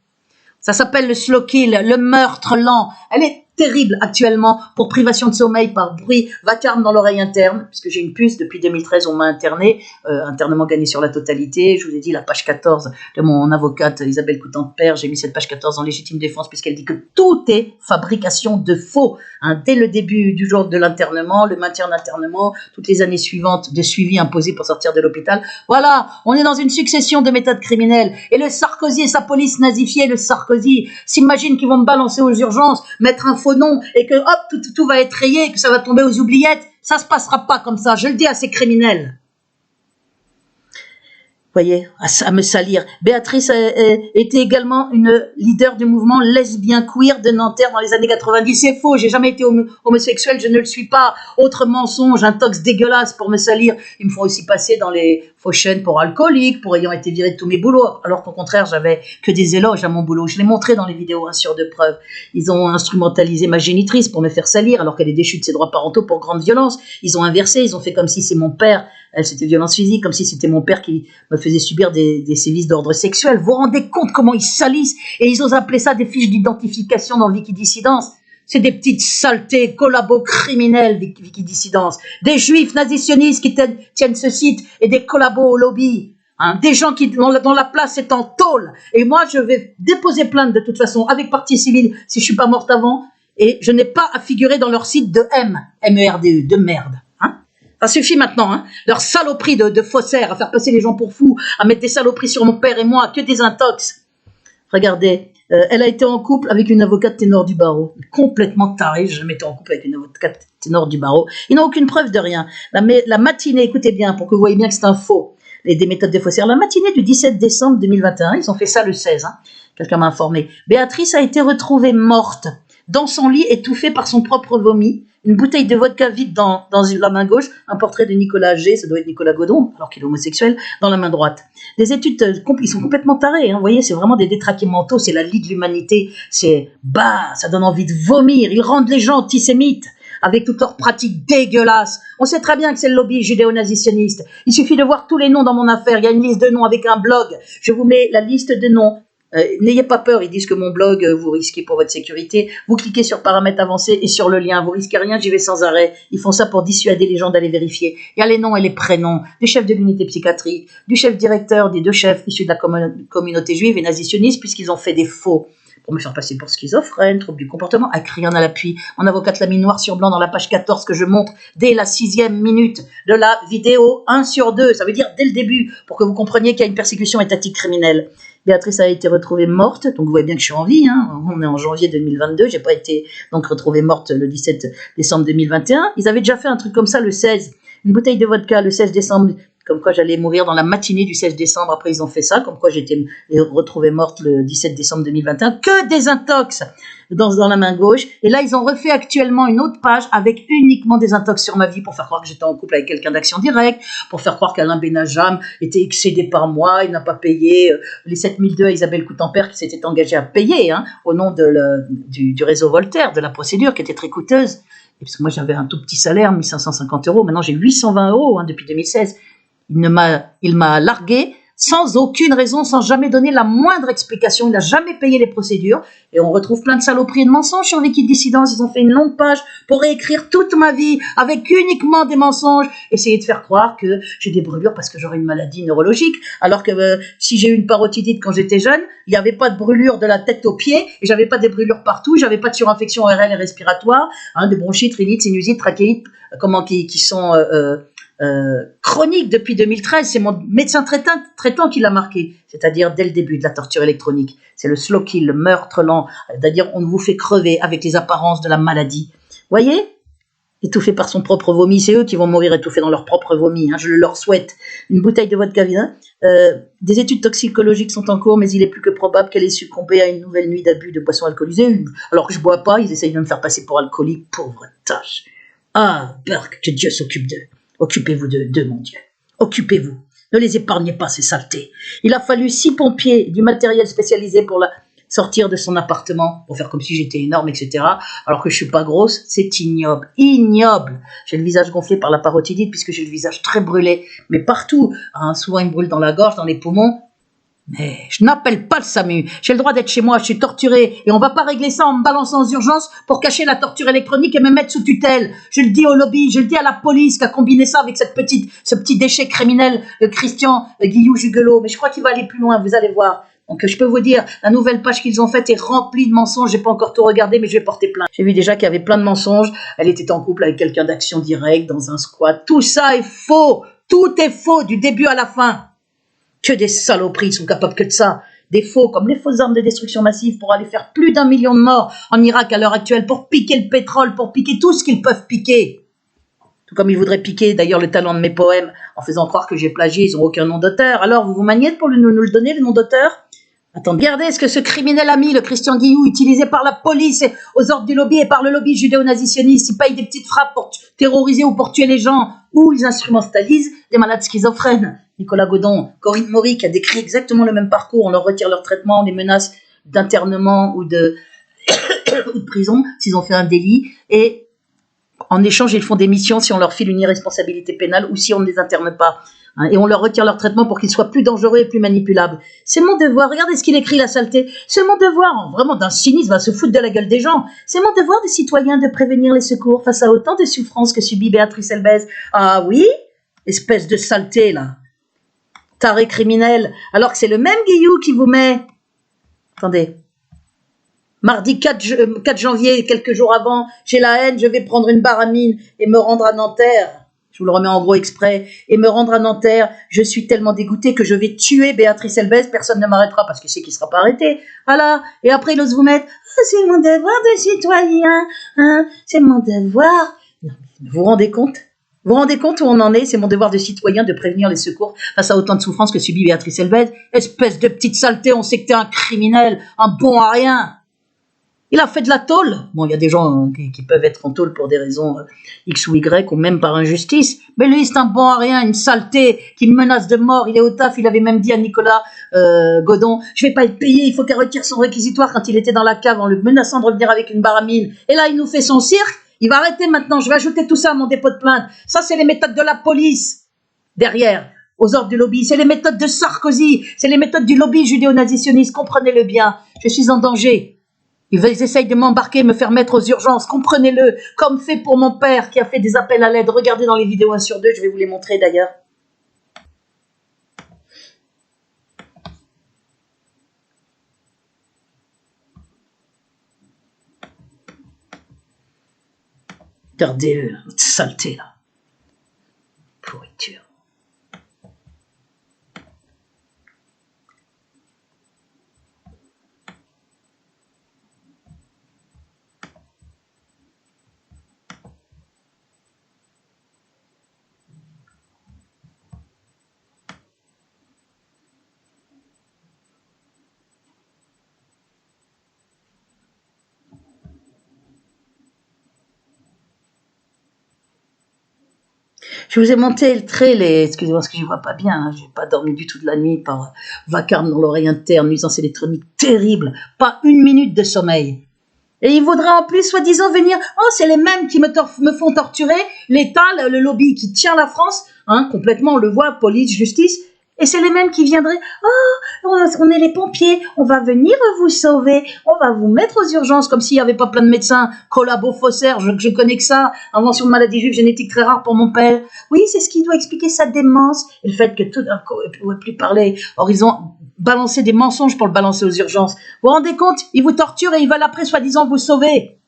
Speaker 1: Ça s'appelle le slow kill, le meurtre lent. Elle est terrible actuellement pour privation de sommeil par bruit vacarme dans l'oreille interne, puisque j'ai une puce depuis 2013, on m'a interné, internement gagné sur la totalité. Je vous ai dit la page 14 de mon avocate Isabelle Coutan-Père, j'ai mis cette page 14 en légitime défense puisqu'elle dit que tout est fabrication de faux. Dès le début du jour de l'internement, le maintien en internement, toutes les années suivantes de suivi imposé pour sortir de l'hôpital. Voilà, on est dans une succession de méthodes criminelles. Et le Sarkozy et sa police nazifiée, le Sarkozy, s'imagine qu'ils vont me balancer aux urgences, mettre un faux nom et que hop, tout va être rayé, que ça va tomber aux oubliettes. Ça se passera pas comme ça, je le dis à ces criminels. Voyez, à me salir. Béatrice était également une leader du mouvement lesbien queer de Nanterre dans les années 90. C'est faux, j'ai jamais été homosexuel, je ne le suis pas. Autre mensonge, un tox dégueulasse pour me salir. Ils me font aussi passer dans les faux chaînes pour alcoolique, pour ayant été viré de tous mes boulots, alors qu'au contraire, j'avais que des éloges à mon boulot. Je l'ai montré dans les vidéos sur de preuves. Ils ont instrumentalisé ma génitrice pour me faire salir, alors qu'elle est déchue de ses droits parentaux pour grande violence. Ils ont inversé, ils ont fait comme si c'est mon père. Elle, c'était violence physique, comme si c'était mon père qui me faisait subir des sévices d'ordre sexuel. Vous vous rendez compte comment ils salissent? Et ils osent appeler ça des fiches d'identification dans Wikidissidence. C'est des petites saletés, collabos criminels, des Wikidissidence. Des juifs nazisionistes qui tiennent ce site et des collabos au lobby. Des gens dont la place est en tôle. Et moi, je vais déposer plainte de toute façon avec partie civile si je suis pas morte avant. Et je n'ai pas à figurer dans leur site de MERDE, de merde. Ça suffit maintenant, leur saloperie de faussaires, à faire passer les gens pour fous, à mettre des saloperies sur mon père et moi, que des intox. Regardez, elle a été en couple avec une avocate ténor du barreau, complètement tarée, j'ai jamais été en couple avec une avocate ténor du barreau. Ils n'ont aucune preuve de rien. La matinée, écoutez bien, pour que vous voyez bien que c'est un faux, des méthodes des faussaires, la matinée du 17 décembre 2021, ils ont fait ça le 16, quelqu'un m'a informé, Béatrice a été retrouvée morte dans son lit, étouffée par son propre vomi, une bouteille de vodka vide dans la main gauche, un portrait de Nicolas G, ça doit être Nicolas Godon, alors qu'il est homosexuel, dans la main droite. Des études, ils sont complètement tarés, vous voyez, c'est vraiment des détraqués mentaux, c'est la lie de l'humanité, ça donne envie de vomir, ils rendent les gens antisémites, avec toutes leurs pratiques dégueulasses. On sait très bien que c'est le lobby judéo-nazitionniste. Il suffit de voir tous les noms dans mon affaire, il y a une liste de noms avec un blog, je vous mets la liste de noms. N'ayez pas peur, ils disent que mon blog, vous risquez pour votre sécurité. Vous cliquez sur paramètres avancés et sur le lien, vous risquez rien, j'y vais sans arrêt. Ils font ça pour dissuader les gens d'aller vérifier. Il y a les noms et les prénoms des chefs de l'unité psychiatrique, du chef directeur, des deux chefs issus de la communauté juive et nazitionniste, puisqu'ils ont fait des faux pour me faire passer pour schizophrène, trouble du comportement, avec rien à l'appui. Mon avocate l'a mis noir sur blanc dans la page 14 que je montre dès la 6e minute de la vidéo, 1 sur 2, ça veut dire dès le début, pour que vous compreniez qu'il y a une persécution étatique criminelle. Béatrice a été retrouvée morte, donc vous voyez bien que je suis en vie, on est en janvier 2022, j'ai pas été donc retrouvée morte le 17 décembre 2021. Ils avaient déjà fait un truc comme ça le 16, une bouteille de vodka le 16 décembre, comme quoi j'allais mourir dans la matinée du 16 décembre, après ils ont fait ça, comme quoi j'étais retrouvée morte le 17 décembre 2021, que des intox dans la main gauche, et là ils ont refait actuellement une autre page avec uniquement des intox sur ma vie pour faire croire que j'étais en couple avec quelqu'un d'Action Directe, pour faire croire qu'Alain Benajam était excédé par moi, il n'a pas payé les 7002 à Isabelle Coutan-Père qui s'était engagée à payer au nom du réseau Voltaire, de la procédure qui était très coûteuse, et parce que moi j'avais un tout petit salaire, 1550 €, maintenant j'ai 820 € depuis 2016. Il m'a largué sans aucune raison, sans jamais donner la moindre explication. Il n'a jamais payé les procédures. Et on retrouve plein de saloperies et de mensonges sur Wikidissidence. Ils ont fait une longue page pour réécrire toute ma vie avec uniquement des mensonges. Essayer de faire croire que j'ai des brûlures parce que j'aurais une maladie neurologique. Alors que si j'ai eu une parotidite quand j'étais jeune, il n'y avait pas de brûlure de la tête aux pieds. Et j'avais pas des brûlures partout. J'avais pas de surinfection ORL et respiratoire. Des bronchites, rhinites, sinusite, trachéite, qui sont... chronique depuis 2013, c'est mon médecin traitant qui l'a marqué, c'est-à-dire dès le début de la torture électronique. C'est le slow kill, le meurtre lent, c'est-à-dire on vous fait crever avec les apparences de la maladie. Voyez, étouffé par son propre vomi, c'est eux qui vont mourir étouffés dans leur propre vomi, je le leur souhaite. Une bouteille de vodka vide. Des études toxicologiques sont en cours, mais il est plus que probable qu'elle ait succombé à une nouvelle nuit d'abus de boissons alcoolisées. Alors que je bois pas, ils essayent de me faire passer pour alcoolique, pauvre tâche. Ah, Burke, que Dieu s'occupe d'eux. Occupez-vous d'eux, mon Dieu. Occupez-vous. Ne les épargnez pas, ces saletés. Il a fallu 6 pompiers, du matériel spécialisé pour la sortir de son appartement, pour faire comme si j'étais énorme, etc. Alors que je suis pas grosse, c'est ignoble. Ignoble. J'ai le visage gonflé par la parotidite, puisque j'ai le visage très brûlé. Mais partout. Souvent, il me brûle dans la gorge, dans les poumons. Mais je n'appelle pas le SAMU. J'ai le droit d'être chez moi, je suis torturée. Et on va pas régler ça en me balançant aux urgences pour cacher la torture électronique et me mettre sous tutelle. Je le dis au lobby, je le dis à la police qui a combiné ça avec ce petit déchet criminel, Christian Guillou Jugelot. Mais je crois qu'il va aller plus loin, vous allez voir. Donc je peux vous dire, la nouvelle page qu'ils ont faite est remplie de mensonges. J'ai pas encore tout regardé, mais je vais porter plainte. J'ai vu déjà qu'il y avait plein de mensonges. Elle était en couple avec quelqu'un d'Action Directe dans un squat. Tout ça est faux. Tout est faux du début à la fin. Que des saloperies sont capables que de ça. Des faux, comme les fausses armes de destruction massive pour aller faire plus d'1 million de morts en Irak à l'heure actuelle, pour piquer le pétrole, pour piquer tout ce qu'ils peuvent piquer. Tout comme ils voudraient piquer d'ailleurs le talent de mes poèmes en faisant croire que j'ai plagié, ils n'ont aucun nom d'auteur. Alors vous vous maniez pour nous le donner, le nom d'auteur? Attendez, regardez ce que ce criminel a mis, le Christian Guillou, utilisé par la police et aux ordres du lobby et par le lobby judéo-nazis-sioniste. Il paye des petites frappes pour terroriser ou pour tuer les gens, ou ils instrumentalisent des malades schizophrènes. Nicolas Godon, Corinne Maury qui a décrit exactement le même parcours, on leur retire leur traitement, on les menace d'internement ou de prison s'ils ont fait un délit, et en échange ils font des missions si on leur file une irresponsabilité pénale ou si on ne les interne pas. Et on leur retire leur traitement pour qu'ils soient plus dangereux et plus manipulables. C'est mon devoir, regardez ce qu'il écrit, la saleté. C'est mon devoir, vraiment d'un cynisme à se foutre de la gueule des gens. C'est mon devoir de citoyen de prévenir les secours face à autant de souffrances que subit Béatrice Elbez. Ah oui, espèce de saleté là. Taré criminel, alors que c'est le même Guillou qui vous met... Attendez. Mardi 4 janvier, quelques jours avant, j'ai la haine, je vais prendre une baramine et me rendre à Nanterre. Je vous le remets en gros exprès. Et me rendre à Nanterre, je suis tellement dégoûtée que je vais tuer Béatrice Elbez, personne ne m'arrêtera parce que c'est qu'il ne sera pas arrêté. Voilà. Et après, il ose vous mettre, c'est mon devoir de citoyen, c'est mon devoir. Non, vous vous rendez compte? Vous vous rendez compte où on en est? C'est mon devoir de citoyen de prévenir les secours face à autant de souffrances que subit Béatrice Elbez. Espèce de petite saleté, on sait que t'es un criminel, un bon à rien. Il a fait de la tôle. Bon, il y a des gens qui peuvent être en tôle pour des raisons X ou Y, ou même par injustice. Mais lui, c'est un bon à rien, une saleté qui me menace de mort. Il est au taf, il avait même dit à Nicolas Godon, je vais pas être payé, il faut qu'elle retire son réquisitoire quand il était dans la cave en le menaçant de revenir avec une baramine. Et là, il nous fait son cirque. Il va arrêter maintenant. Je vais ajouter tout ça à mon dépôt de plainte. Ça, c'est les méthodes de la police. Derrière, aux ordres du lobby. C'est les méthodes de Sarkozy. C'est les méthodes du lobby judéo-nazis-sioniste. Comprenez-le bien. Je suis en danger. Ils essayent de m'embarquer, me faire mettre aux urgences. Comprenez-le. Comme fait pour mon père qui a fait des appels à l'aide. Regardez dans les vidéos 1 sur 2. Je vais vous les montrer d'ailleurs. Regardez cette saleté là. Pourriture. Je vous ai monté le trait, excusez-moi parce que je ne vois pas bien, hein, je n'ai pas dormi du tout de la nuit par vacarme dans l'oreille interne, nuisance électronique terrible, pas 1 minute de sommeil. Et il voudrait en plus, soi-disant, venir, c'est les mêmes qui me font torturer, l'État, le lobby qui tient la France, complètement, on le voit, police, justice, Et c'est les mêmes qui viendraient, on est les pompiers, on va venir vous sauver, on va vous mettre aux urgences, comme s'il n'y avait pas plein de médecins, collabo-faussaires, je connais que ça, invention de maladie juive génétique très rare pour mon père. Oui, c'est ce qui doit expliquer sa démence, et le fait que tout d'un coup, il ne pouvait plus parler, or ils ont balancé des mensonges pour le balancer aux urgences. Vous vous rendez compte? Ils vous torturent et ils veulent après, soi-disant, vous sauver.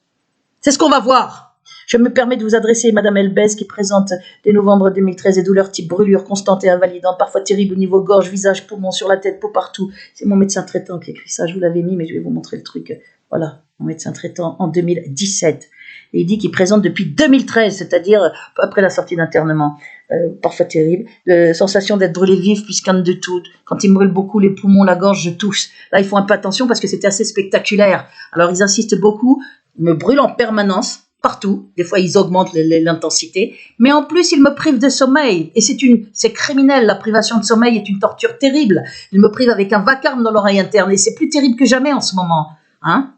Speaker 1: C'est ce qu'on va voir. Je me permets de vous adresser Madame Elbez qui présente dès novembre 2013 des douleurs type brûlure constante et invalidante, parfois terribles au niveau gorge, visage, poumon, sur la tête, peau partout. C'est mon médecin traitant qui a écrit ça, je vous l'avais mis, mais je vais vous montrer le truc. Voilà, mon médecin traitant en 2017. Et il dit qu'il présente depuis 2013, c'est-à-dire après la sortie d'internement, parfois terrible, de sensation d'être brûlé vif, puis scanne de tout. Quand il me brûle beaucoup les poumons, la gorge, je tousse. Là, ils font un peu attention parce que c'était assez spectaculaire. Alors, ils insistent beaucoup, ils me brûlent en permanence. Partout, des fois ils augmentent l'intensité, mais en plus ils me privent de sommeil, et c'est criminel, la privation de sommeil est une torture terrible, ils me privent avec un vacarme dans l'oreille interne, et c'est plus terrible que jamais en ce moment, hein.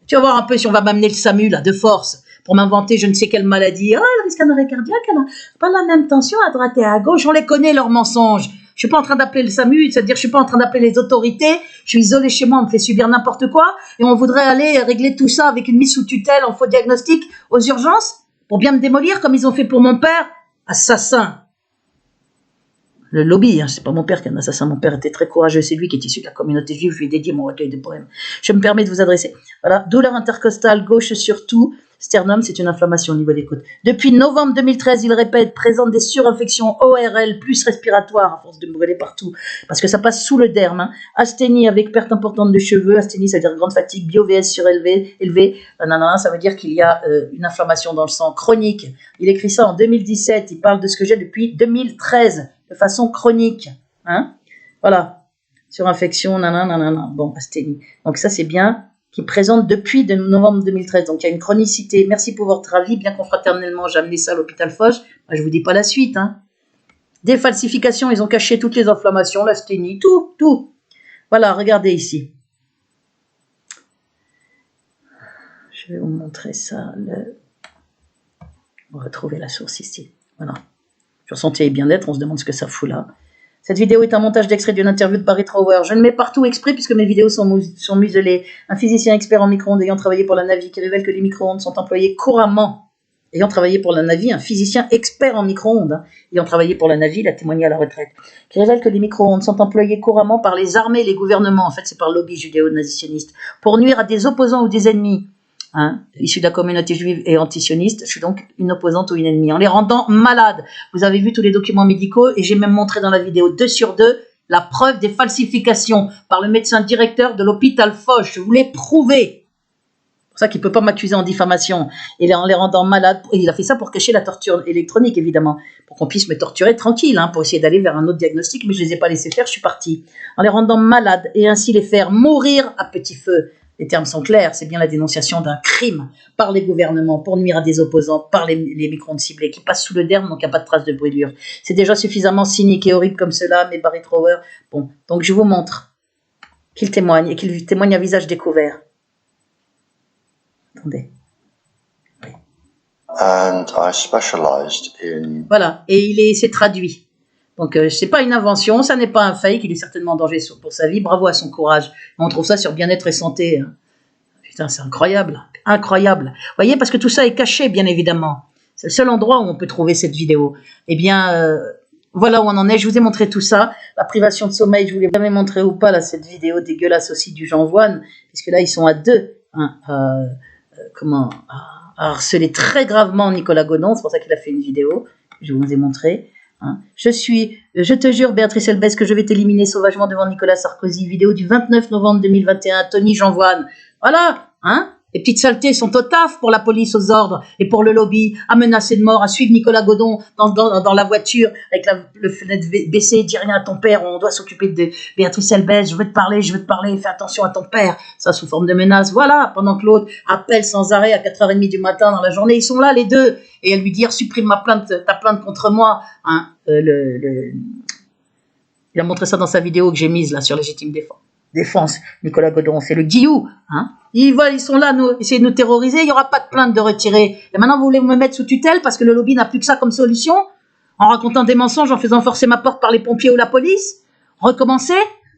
Speaker 1: Tu vas voir un peu si on va m'amener le SAMU, là, de force, pour m'inventer je ne sais quelle maladie, elle risque un arrêt cardiaque, elle n'a pas la même tension à droite et à gauche, on les connaît leurs mensonges. Je suis pas en train d'appeler le SAMU, c'est-à-dire je suis pas en train d'appeler les autorités, je suis isolée chez moi, on me fait subir n'importe quoi, et on voudrait aller régler tout ça avec une mise sous tutelle en faux diagnostic aux urgences, pour bien me démolir comme ils ont fait pour mon père, assassin. Le lobby, hein, c'est pas mon père qui est un assassin, mon père était très courageux, c'est lui qui est issu de la communauté juive, je lui ai dédié mon recueil de poèmes. Je me permets de vous adresser. Voilà, douleur intercostale gauche surtout, sternum, c'est une inflammation au niveau des côtes. Depuis novembre 2013, il répète, présente des surinfections ORL plus respiratoires, à force de me brûler partout, parce que ça passe sous le derme. Hein. Asthénie avec perte importante de cheveux, asthénie, c'est-à-dire grande fatigue, bio-VS surélevé, ça veut dire qu'il y a une inflammation dans le sang chronique. Il écrit ça en 2017, il parle de ce que j'ai depuis 2013, de façon chronique. Hein. Voilà, surinfection, bon, asthénie. Donc ça c'est bien. Qui présente depuis novembre 2013. Donc, il y a une chronicité. Merci pour votre avis. Bien confraternellement, j'ai amené ça à l'hôpital Foch. Moi, je vous dis pas la suite. Hein. Des falsifications, ils ont caché toutes les inflammations, l'asthénie, tout. Voilà, regardez ici. Je vais vous montrer ça. On va retrouver la source ici. Voilà. Sur santé et bien-être, on se demande ce que ça fout là. Cette vidéo est un montage d'extrait d'une interview de Barry Trower. Je le mets partout exprès puisque mes vidéos sont muselées. Un physicien expert en micro-ondes ayant travaillé pour la Navy qui révèle que les micro-ondes sont employés couramment. Ayant travaillé pour la Navy, un physicien expert en micro-ondes, ayant travaillé pour la Navy, il a témoigné à la retraite, qui révèle que les micro-ondes sont employés couramment par les armées et les gouvernements, en fait c'est par le lobby judéo-nazitionniste, pour nuire à des opposants ou des ennemis. Hein, issu de la communauté juive et antisioniste, je suis donc une opposante ou une ennemie, en les rendant malades. Vous avez vu tous les documents médicaux et j'ai même montré dans la vidéo 2 sur 2 la preuve des falsifications par le médecin directeur de l'hôpital Foch. Je vous l'ai prouvé. C'est pour ça qu'il ne peut pas m'accuser en diffamation. Et en les rendant malades, et il a fait ça pour cacher la torture électronique évidemment, pour qu'on puisse me torturer tranquille, hein, pour essayer d'aller vers un autre diagnostic, mais je ne les ai pas laissés faire, je suis partie. En les rendant malades et ainsi les faire mourir à petit feu. Les termes sont clairs, c'est bien la dénonciation d'un crime par les gouvernements pour nuire à des opposants, par les micro-ondes ciblés qui passent sous le derme, donc il n'y a pas de trace de brûlure. C'est déjà suffisamment cynique et horrible comme cela, mais Barry Trower, bon, donc je vous montre qu'il témoigne et qu'il témoigne à visage découvert. Attendez. Oui.
Speaker 2: And I specialized in...
Speaker 1: Voilà, et c'est traduit. Donc, c'est pas une invention, ça n'est pas un fake, il est certainement en danger pour sa vie, bravo à son courage. On trouve ça sur Bien-être et Santé. Hein. Putain, c'est incroyable, incroyable. Vous voyez, parce que tout ça est caché, bien évidemment. C'est le seul endroit où on peut trouver cette vidéo. Eh bien, voilà où on en est, je vous ai montré tout ça. La privation de sommeil, je vous l'ai jamais montré ou pas, là, cette vidéo dégueulasse aussi du Jean Voine, puisque là, ils sont à deux, hein, à harceler très gravement Nicolas Godon, c'est pour ça qu'il a fait une vidéo, je vous ai montré. Hein. Je te jure, Béatrice Elbez, que je vais t'éliminer sauvagement devant Nicolas Sarkozy. Vidéo du 29 novembre 2021, Tony Jeanvoine. Voilà, hein. Les petites saletés sont au taf pour la police aux ordres et pour le lobby, à menacer de mort, à suivre Nicolas Godon dans la voiture avec le fenêtre baissée, dis rien à ton père, on doit s'occuper de Béatrice Elbez, je veux te parler, fais attention à ton père, ça sous forme de menace, voilà, pendant que l'autre appelle sans arrêt à 4h30 du matin dans la journée, ils sont là les deux, et elle lui dit supprime ta plainte contre moi, hein, il a montré ça dans sa vidéo que j'ai mise là sur Légitime Défense, Nicolas Godon, c'est le Guillou, hein. Ils sont là, essayer de nous terroriser, il n'y aura pas de plainte de retirer. Et maintenant, vous voulez me mettre sous tutelle parce que le lobby n'a plus que ça comme solution, en racontant des mensonges, en faisant forcer ma porte par les pompiers ou la police. recommencer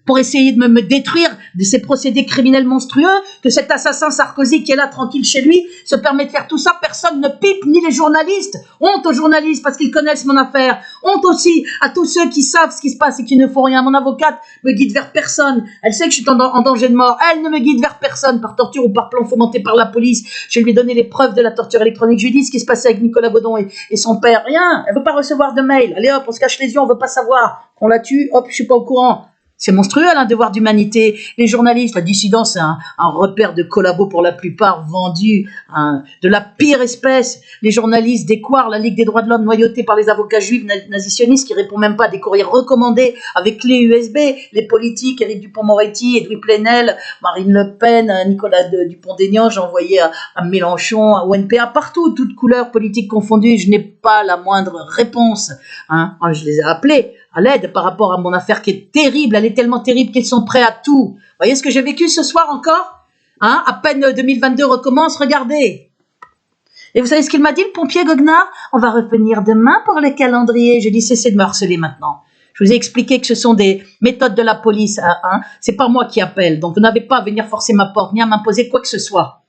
Speaker 1: pour essayer de me détruire de ces procédés criminels monstrueux, que cet assassin Sarkozy qui est là tranquille chez lui se permet de faire tout ça, personne ne pipe, ni les journalistes. Honte aux journalistes parce qu'ils connaissent mon affaire. Honte aussi à tous ceux qui savent ce qui se passe et qui ne font rien. Mon avocate me guide vers personne. Elle sait que je suis en danger de mort. Elle ne me guide vers personne par torture ou par plan fomenté par la police. Je lui ai donné les preuves de la torture électronique. Je lui ai dit ce qui se passait avec Nicolas Godon et son père. Rien. Elle veut pas recevoir de mail. Allez hop, on se cache les yeux, on veut pas savoir. On la tue, hop, je suis pas au courant. C'est monstrueux, un devoir d'humanité. Les journalistes, la dissidence, c'est un repère de collabos pour la plupart, vendus, de la pire espèce. Les journalistes d'Équart, la Ligue des droits de l'homme, noyautés par les avocats juifs nazisionistes qui répondent même pas à des courriers recommandés avec clé USB. Les politiques, Éric Dupond-Moretti, Edoui Plenel, Marine Le Pen, Nicolas Dupont-Aignan, j'ai envoyé à Mélenchon, à ONPA, partout, toutes couleurs politiques confondues. Je n'ai pas la moindre réponse. Je les ai appelés à l'aide par rapport à mon affaire qui est terrible. Elle est tellement terrible qu'ils sont prêts à tout. Vous voyez ce que j'ai vécu ce soir encore? À peine 2022 recommence, regardez. Et vous savez ce qu'il m'a dit, le pompier Goguenard? On va revenir demain pour les calendriers. J'ai dit, cessez de me harceler maintenant. Je vous ai expliqué que ce sont des méthodes de la police. C'est pas moi qui appelle. Donc vous n'avez pas à venir forcer ma porte, ni à m'imposer quoi que ce soit.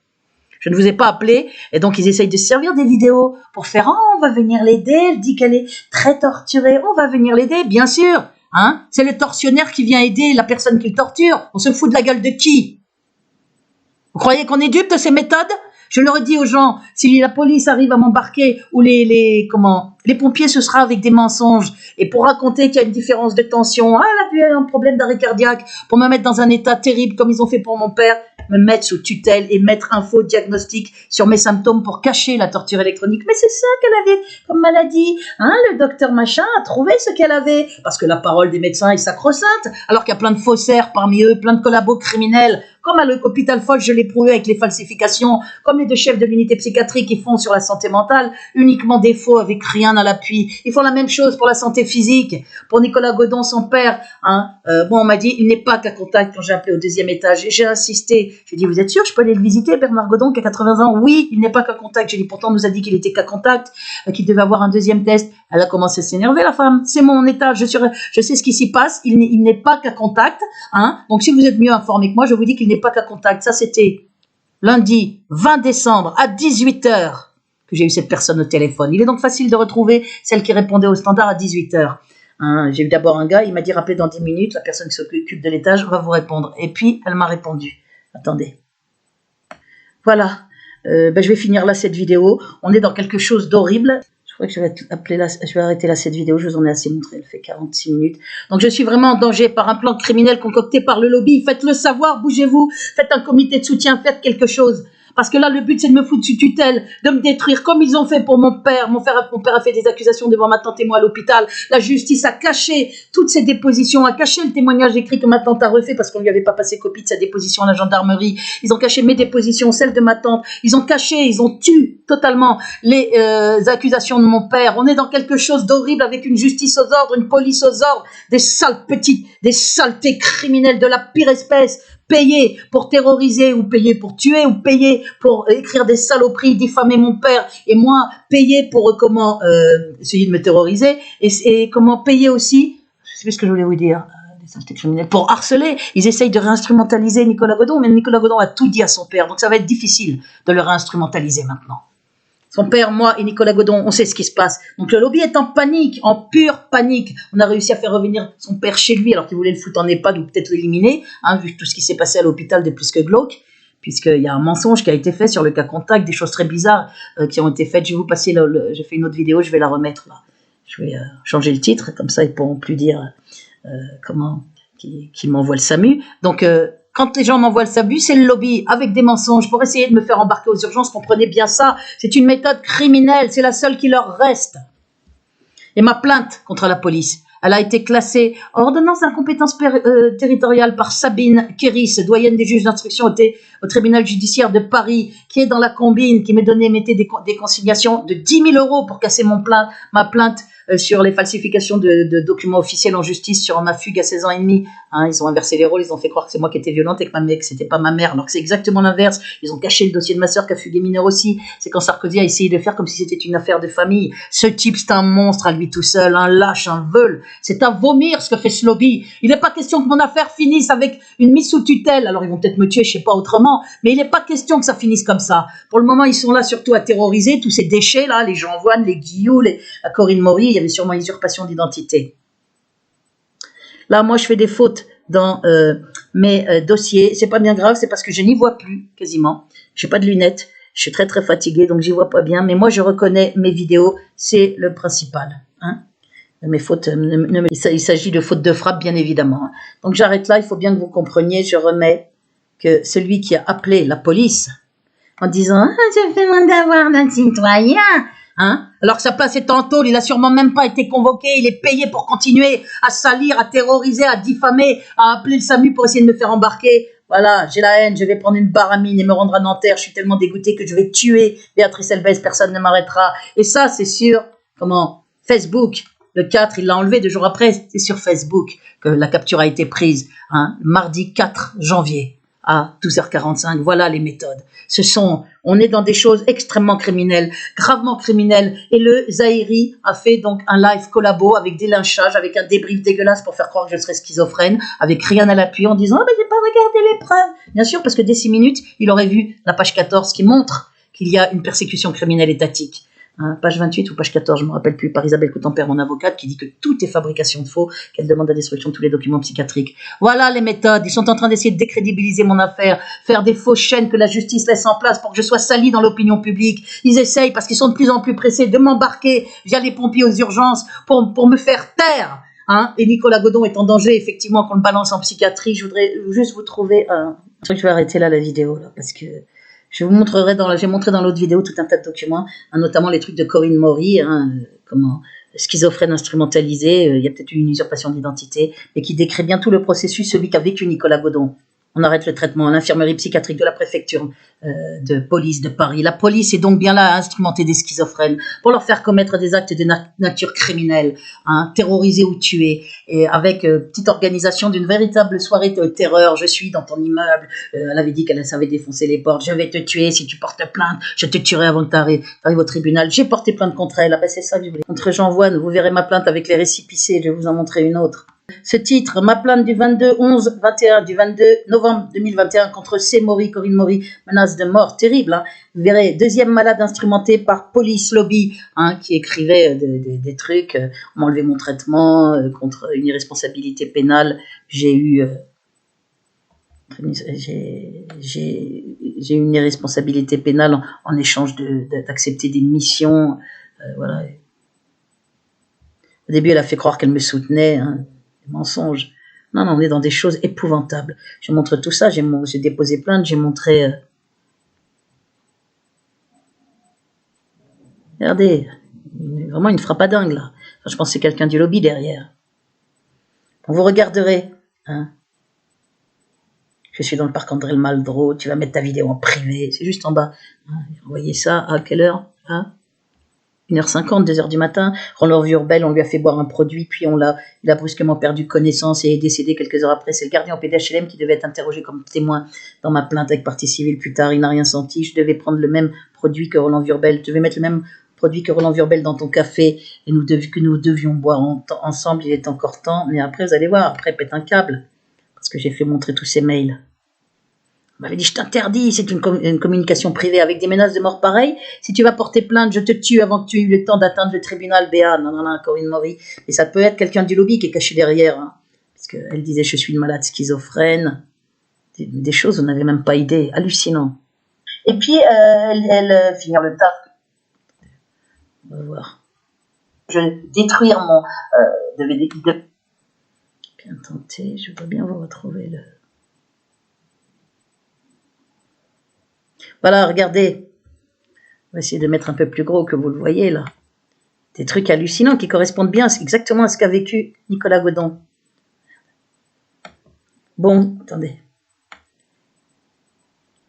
Speaker 1: Je ne vous ai pas appelé, et donc ils essayent de se servir des vidéos pour faire « Oh, on va venir l'aider, elle dit qu'elle est très torturée, on va venir l'aider », bien sûr, c'est le tortionnaire qui vient aider la personne qui le torture, on se fout de la gueule de qui? Vous croyez qu'on est dupe de ces méthodes? Je leur ai dit aux gens, si la police arrive à m'embarquer, ou les pompiers, ce sera avec des mensonges, et pour raconter qu'il y a une différence de tension, elle a eu un problème d'arrêt cardiaque, pour me mettre dans un état terrible comme ils ont fait pour mon père, me mettre sous tutelle et mettre un faux diagnostic sur mes symptômes pour cacher la torture électronique. Mais c'est ça qu'elle avait comme maladie. Le docteur machin a trouvé ce qu'elle avait. Parce que la parole des médecins est sacro-sainte, alors qu'il y a plein de faussaires parmi eux, plein de collabos criminels. Comme à l'hôpital Foch, je l'ai prouvé avec les falsifications, comme les deux chefs de l'unité psychiatrique qui font sur la santé mentale, uniquement des faux avec rien à l'appui. Ils font la même chose pour la santé physique. Pour Nicolas Godon, son père, on m'a dit, il n'est pas qu'à contact quand j'ai appelé au 2e étage. Et j'ai insisté. J'ai dit, vous êtes sûr, je peux aller le visiter, Bernard Godon, qui a 80 ans? Oui, il n'est pas qu'à contact. J'ai dit, pourtant, on nous a dit qu'il était qu'à contact, qu'il devait avoir un 2e test. Elle a commencé à s'énerver, la femme. C'est mon état. Je sais ce qui s'y passe. Il n'est pas qu'à contact. Donc, si vous êtes mieux informé que moi, je vous dis qu'il n'est pas qu'à contact. Ça, c'était lundi 20 décembre à 18h que j'ai eu cette personne au téléphone. Il est donc facile de retrouver celle qui répondait au standard à 18h. J'ai eu d'abord un gars, il m'a dit, rappelez dans 10 minutes, la personne qui s'occupe de l'étage va vous répondre. Et puis, elle m'a répondu. Attendez. Voilà. Je vais finir là cette vidéo. On est dans quelque chose d'horrible. Je crois que je vais arrêter là cette vidéo. Je vous en ai assez montré. Elle fait 46 minutes. Donc je suis vraiment en danger par un plan criminel concocté par le lobby. Faites-le savoir, bougez-vous. Faites un comité de soutien, faites quelque chose. Parce que là, le but, c'est de me foutre sous tutelle, de me détruire, comme ils ont fait pour mon père. Mon père a fait des accusations devant ma tante et moi à l'hôpital. La justice a caché toutes ces dépositions, a caché le témoignage écrit que ma tante a refait parce qu'on lui avait pas passé copie de sa déposition à la gendarmerie. Ils ont caché mes dépositions, celles de ma tante. Ils ont tué totalement les accusations de mon père. On est dans quelque chose d'horrible avec une justice aux ordres, une police aux ordres, des saletés criminelles de la pire espèce. Payer pour terroriser ou payer pour tuer ou payer pour écrire des saloperies, diffamer mon père et moi, payer pour essayer de me terroriser et comment payer aussi, je sais plus ce que je voulais vous dire, des saletés criminelles, pour harceler. Ils essayent de réinstrumentaliser Nicolas Godon, mais Nicolas Godon a tout dit à son père, donc ça va être difficile de le réinstrumentaliser maintenant. Son père, moi et Nicolas Godon, on sait ce qui se passe. Donc le lobby est en panique, en pure panique. On a réussi à faire revenir son père chez lui alors qu'il voulait le foutre en EHPAD ou peut-être l'éliminer, vu tout ce qui s'est passé à l'hôpital de plus que glauque, puisqu'il y a un mensonge qui a été fait sur le cas contact, des choses très bizarres qui ont été faites. Je vais vous passer, j'ai fait une autre vidéo, je vais la remettre là. Je vais changer le titre, comme ça ils ne pourront plus dire qu'ils m'envoient le SAMU. Donc quand les gens m'envoient le SAMU, c'est le lobby avec des mensonges pour essayer de me faire embarquer aux urgences. Comprenez bien ça. C'est une méthode criminelle. C'est la seule qui leur reste. Et ma plainte contre la police, elle a été classée ordonnance d'incompétence territoriale par Sabine Kéris, doyenne des juges d'instruction au tribunal judiciaire de Paris, qui est dans la combine, qui mettait des consignations de 10 000 € pour casser ma plainte sur les falsifications de documents officiels en justice sur ma fugue à 16 ans et demi. Hein, ils ont inversé les rôles, ils ont fait croire que c'est moi qui étais violente et que c'était pas ma mère, alors que c'est exactement l'inverse. Ils ont caché le dossier de ma sœur qui a fugué mineure aussi. C'est quand Sarkozy a essayé de faire comme si c'était une affaire de famille. Ce type, c'est un monstre à lui tout seul, un lâche, un veule. C'est à vomir ce que fait ce lobby. Il n'est pas question que mon affaire finisse avec une mise sous tutelle. Alors ils vont peut-être me tuer, je sais pas autrement, mais il n'est pas question que ça finisse comme ça. Pour le moment, ils sont là surtout à terroriser tous ces déchets là, les Jean Voine, les Guillou, la Corinne Maury. Il y avait sûrement usurpation d'identité. Là, moi, je fais des fautes dans mes dossiers. C'est pas bien grave, c'est parce que je n'y vois plus quasiment. Je n'ai pas de lunettes. Je suis très très fatiguée, donc j'y vois pas bien. Mais moi, je reconnais mes vidéos. C'est le principal. Hein. Mes fautes, il s'agit de fautes de frappe, bien évidemment. Donc j'arrête là. Il faut bien que vous compreniez. Je remets que celui qui a appelé la police en disant « je fais mon devoir d'un citoyen », hein, alors que sa place est en tôle, il n'a sûrement même pas été convoqué, il est payé pour continuer à salir, à terroriser, à diffamer, à appeler le SAMU pour essayer de me faire embarquer. Voilà, j'ai la haine, je vais prendre une baramine et me rendre à Nanterre, je suis tellement dégoûtée que je vais tuer Béatrice Elbès, personne ne m'arrêtera. Et ça, c'est sur, Facebook. Le 4, il l'a enlevé 2 jours après, c'est sur Facebook que la capture a été prise, hein, mardi 4 janvier. À 12h45, voilà les méthodes. On est dans des choses extrêmement criminelles, gravement criminelles. Et le Zahiri a fait donc un live collabo avec des lynchages, avec un débrief dégueulasse pour faire croire que je serais schizophrène, avec rien à l'appui en disant « j'ai pas regardé les preuves ». Bien sûr, parce que dès 6 minutes, il aurait vu la page 14 qui montre qu'il y a une persécution criminelle étatique. Hein, page 28 ou page 14, je ne me rappelle plus, par Isabelle Coutempère, mon avocate, qui dit que tout est fabrication de faux, qu'elle demande la destruction de tous les documents psychiatriques. Voilà les méthodes. Ils sont en train d'essayer de décrédibiliser mon affaire, faire des fausses chaînes que la justice laisse en place pour que je sois salie dans l'opinion publique. Ils essayent, parce qu'ils sont de plus en plus pressés, de m'embarquer via les pompiers aux urgences pour me faire taire. Hein, et Nicolas Godon est en danger, effectivement, qu'on le balance en psychiatrie. Je voudrais juste vous trouver un... Je crois que je vais arrêter là la vidéo, là, parce que... Je vous montrerai j'ai montré dans l'autre vidéo tout un tas de documents, hein, notamment les trucs de Corinne Maury, hein, schizophrène instrumentalisé, il y a peut-être eu une usurpation d'identité, mais qui décrit bien tout le processus, celui qu'a vécu Nicolas Godon. On arrête le traitement à l'infirmerie psychiatrique de la préfecture de police de Paris. La police est donc bien là à instrumenter des schizophrènes pour leur faire commettre des actes de nature criminelle, hein, terroriser ou tuer, et avec petite organisation d'une véritable soirée de terreur. Je suis dans ton immeuble, elle avait dit qu'elle savait défoncer les portes, je vais te tuer si tu portes plainte, je te tuerai avant que tu arrives au tribunal. J'ai porté plainte contre elle, ah ben c'est ça que je voulais. Contre Jean Voine, vous verrez ma plainte avec les récipicés, je vais vous en montrer une autre. Ce titre, ma plainte du 22/11/21, du 22 novembre 2021 contre C. Maury, Corinne Maury, menace de mort, terrible. Hein. Vous verrez, deuxième malade instrumenté par Police Lobby, hein, qui écrivait des trucs, on m'a enlevé mon traitement contre une irresponsabilité pénale. J'ai eu une irresponsabilité pénale en échange d'accepter des missions. Voilà. Au début, elle a fait croire qu'elle me soutenait. Hein. Mensonge. Non, on est dans des choses épouvantables. Je montre tout ça, j'ai déposé plainte, j'ai montré... Regardez, vraiment une frappadingue là. Enfin, je pense que c'est quelqu'un du lobby derrière. Vous regarderez. Hein. Je suis dans le parc André le Malraux, tu vas mettre ta vidéo en privé, c'est juste en bas. Hein. Envoyez ça à quelle heure hein 1h50, 2h du matin, Roland Vurbel, on lui a fait boire un produit, puis il a brusquement perdu connaissance et est décédé quelques heures après. C'est le gardien au PDHLM qui devait être interrogé comme témoin dans ma plainte avec partie civile plus tard. Il n'a rien senti. Je devais prendre le même produit que Roland Vurbel. Tu devais mettre le même produit que Roland Vurbel dans ton café et que nous devions boire ensemble. Il est encore temps. Mais après, vous allez voir, après, pète un câble. Parce que j'ai fait montrer tous ces mails. On m'avait dit, je t'interdis, c'est une communication privée avec des menaces de mort pareilles. Si tu vas porter plainte, je te tue avant que tu aies eu le temps d'atteindre le tribunal BA. Non, Corinne Maury. Mais ça peut être quelqu'un du lobby qui est caché derrière. Hein. Parce qu'elle disait, je suis une malade schizophrène. Des choses, on n'avait même pas idée. Hallucinant. Et puis, elle finir le taf. On va voir. Je vais détruire mon DVD. Bien tenté, je voudrais bien vous retrouver le... Voilà, regardez. On va essayer de mettre un peu plus gros que vous le voyez là. Des trucs hallucinants qui correspondent bien exactement à ce qu'a vécu Nicolas Godon. Bon, attendez.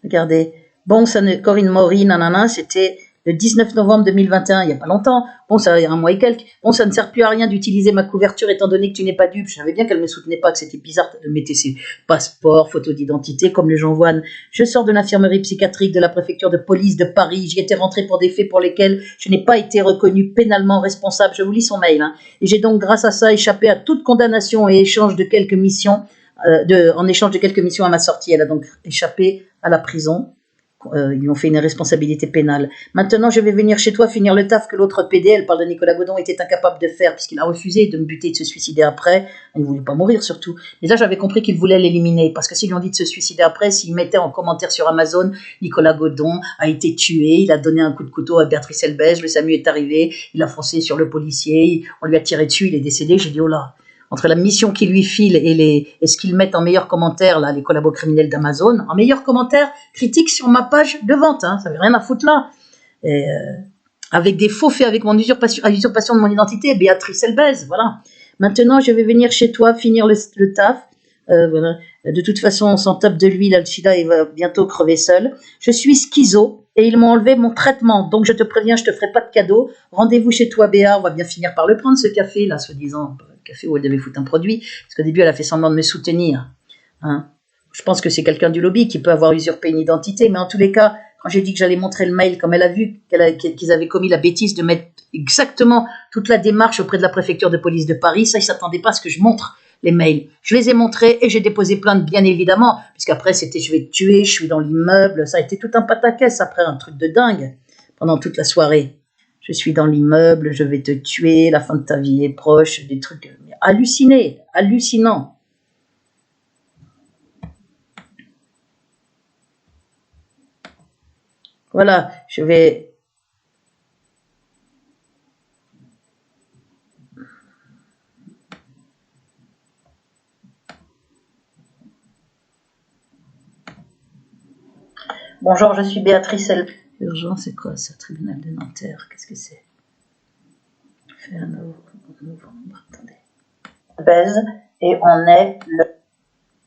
Speaker 1: Regardez. Bon, Corinne Maury, nanana, c'était le 19 novembre 2021, il n'y a pas longtemps. Bon, ça, il y a un mois et quelques. Bon, ça ne sert plus à rien d'utiliser ma couverture étant donné que tu n'es pas dupe. Je savais bien qu'elle ne me soutenait pas, que c'était bizarre de mettre ses passeports, photos d'identité, comme les gens voient. Je sors de l'infirmerie psychiatrique de la préfecture de police de Paris. J'y étais rentrée pour des faits pour lesquels je n'ai pas été reconnue pénalement responsable. Je vous lis son mail. Et j'ai donc, grâce à ça, échappé à toute condamnation et échange de quelques missions, en échange de quelques missions à ma sortie. Elle a donc échappé à la prison. Ils lui ont fait une responsabilité pénale. Maintenant, je vais venir chez toi finir le taf que l'autre PD, elle parle de Nicolas Godon, était incapable de faire puisqu'il a refusé de me buter et de se suicider après. Il ne voulait pas mourir surtout. Mais là, j'avais compris qu'il voulait l'éliminer parce que s'ils lui ont dit de se suicider après, s'il mettait en commentaire sur Amazon, Nicolas Godon a été tué, il a donné un coup de couteau à Béatrice Elbège, le SAMU est arrivé, il a foncé sur le policier, on lui a tiré dessus, il est décédé. J'ai dit, oh là, entre la mission qu'ils lui filent et ce qu'ils mettent en meilleurs commentaires, là, les collabos criminels d'Amazon, en meilleurs commentaires critiques sur ma page de vente, ça n'avait rien à foutre là. Et, avec des faux faits, avec mon usurpation de mon identité, Béatrice Elbèze, voilà. Maintenant, je vais venir chez toi finir le taf. Voilà. De toute façon, on s'en tape de lui, l'Alchida, il va bientôt crever seul. Je suis schizo et ils m'ont enlevé mon traitement, donc je te préviens, je te ferai pas de cadeau. Rendez-vous chez toi, Béa, on va bien finir par le prendre, ce café, là, soi-disant. Café où elle devait foutre un produit, parce qu'au début elle a fait semblant de me soutenir. Je pense que c'est quelqu'un du lobby qui peut avoir usurpé une identité, mais en tous les cas, quand j'ai dit que j'allais montrer le mail, comme elle a vu qu'ils avaient commis la bêtise de mettre exactement toute la démarche auprès de la préfecture de police de Paris, ça ils ne s'attendaient pas à ce que je montre les mails. Je les ai montrés et j'ai déposé plainte bien évidemment, puisqu'après c'était je vais te tuer, je suis dans l'immeuble, ça a été tout un pataquès après, un truc de dingue pendant toute la soirée. Je suis dans l'immeuble, je vais te tuer, la fin de ta vie est proche, des trucs hallucinants. Voilà, je vais... Bonjour, je suis Béatrice L. Urgent, c'est quoi ça? Tribunal de Nanterre, qu'est-ce que c'est? Fait un novembre, attendez. Baise, et on est le...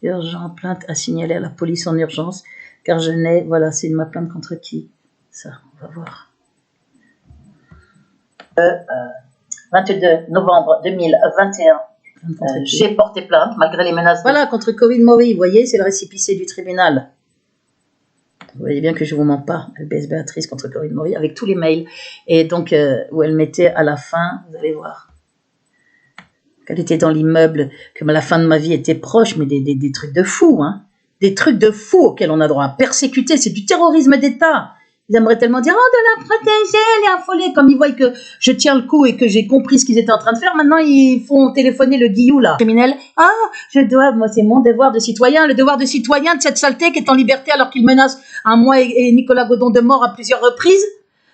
Speaker 1: Urgent, plainte à signaler à la police en urgence, car je n'ai... Voilà, c'est ma plainte contre qui? Ça, on va voir. 22 novembre 2021. J'ai porté plainte, malgré les menaces... Voilà, contre Corinne Maury, vous voyez, c'est le récépissé du tribunal. Vous voyez bien que je ne vous mens pas, LBS Béatrice contre Corinne Maury, avec tous les mails. Et donc, où elle mettait à la fin, vous allez voir, qu'elle était dans l'immeuble, que la fin de ma vie était proche, mais des trucs de fous, des trucs de fous auxquels on a droit à persécuter, c'est du terrorisme d'État. Ils aimeraient tellement dire, oh, de la protéger, elle est affolée, comme ils voient que je tiens le coup et que j'ai compris ce qu'ils étaient en train de faire. Maintenant, ils font téléphoner le Guillou, là, criminel. Ah, je dois, moi, c'est mon devoir de citoyen, le devoir de citoyen de cette saleté qui est en liberté alors qu'il menace moi et Nicolas Godon de mort à plusieurs reprises.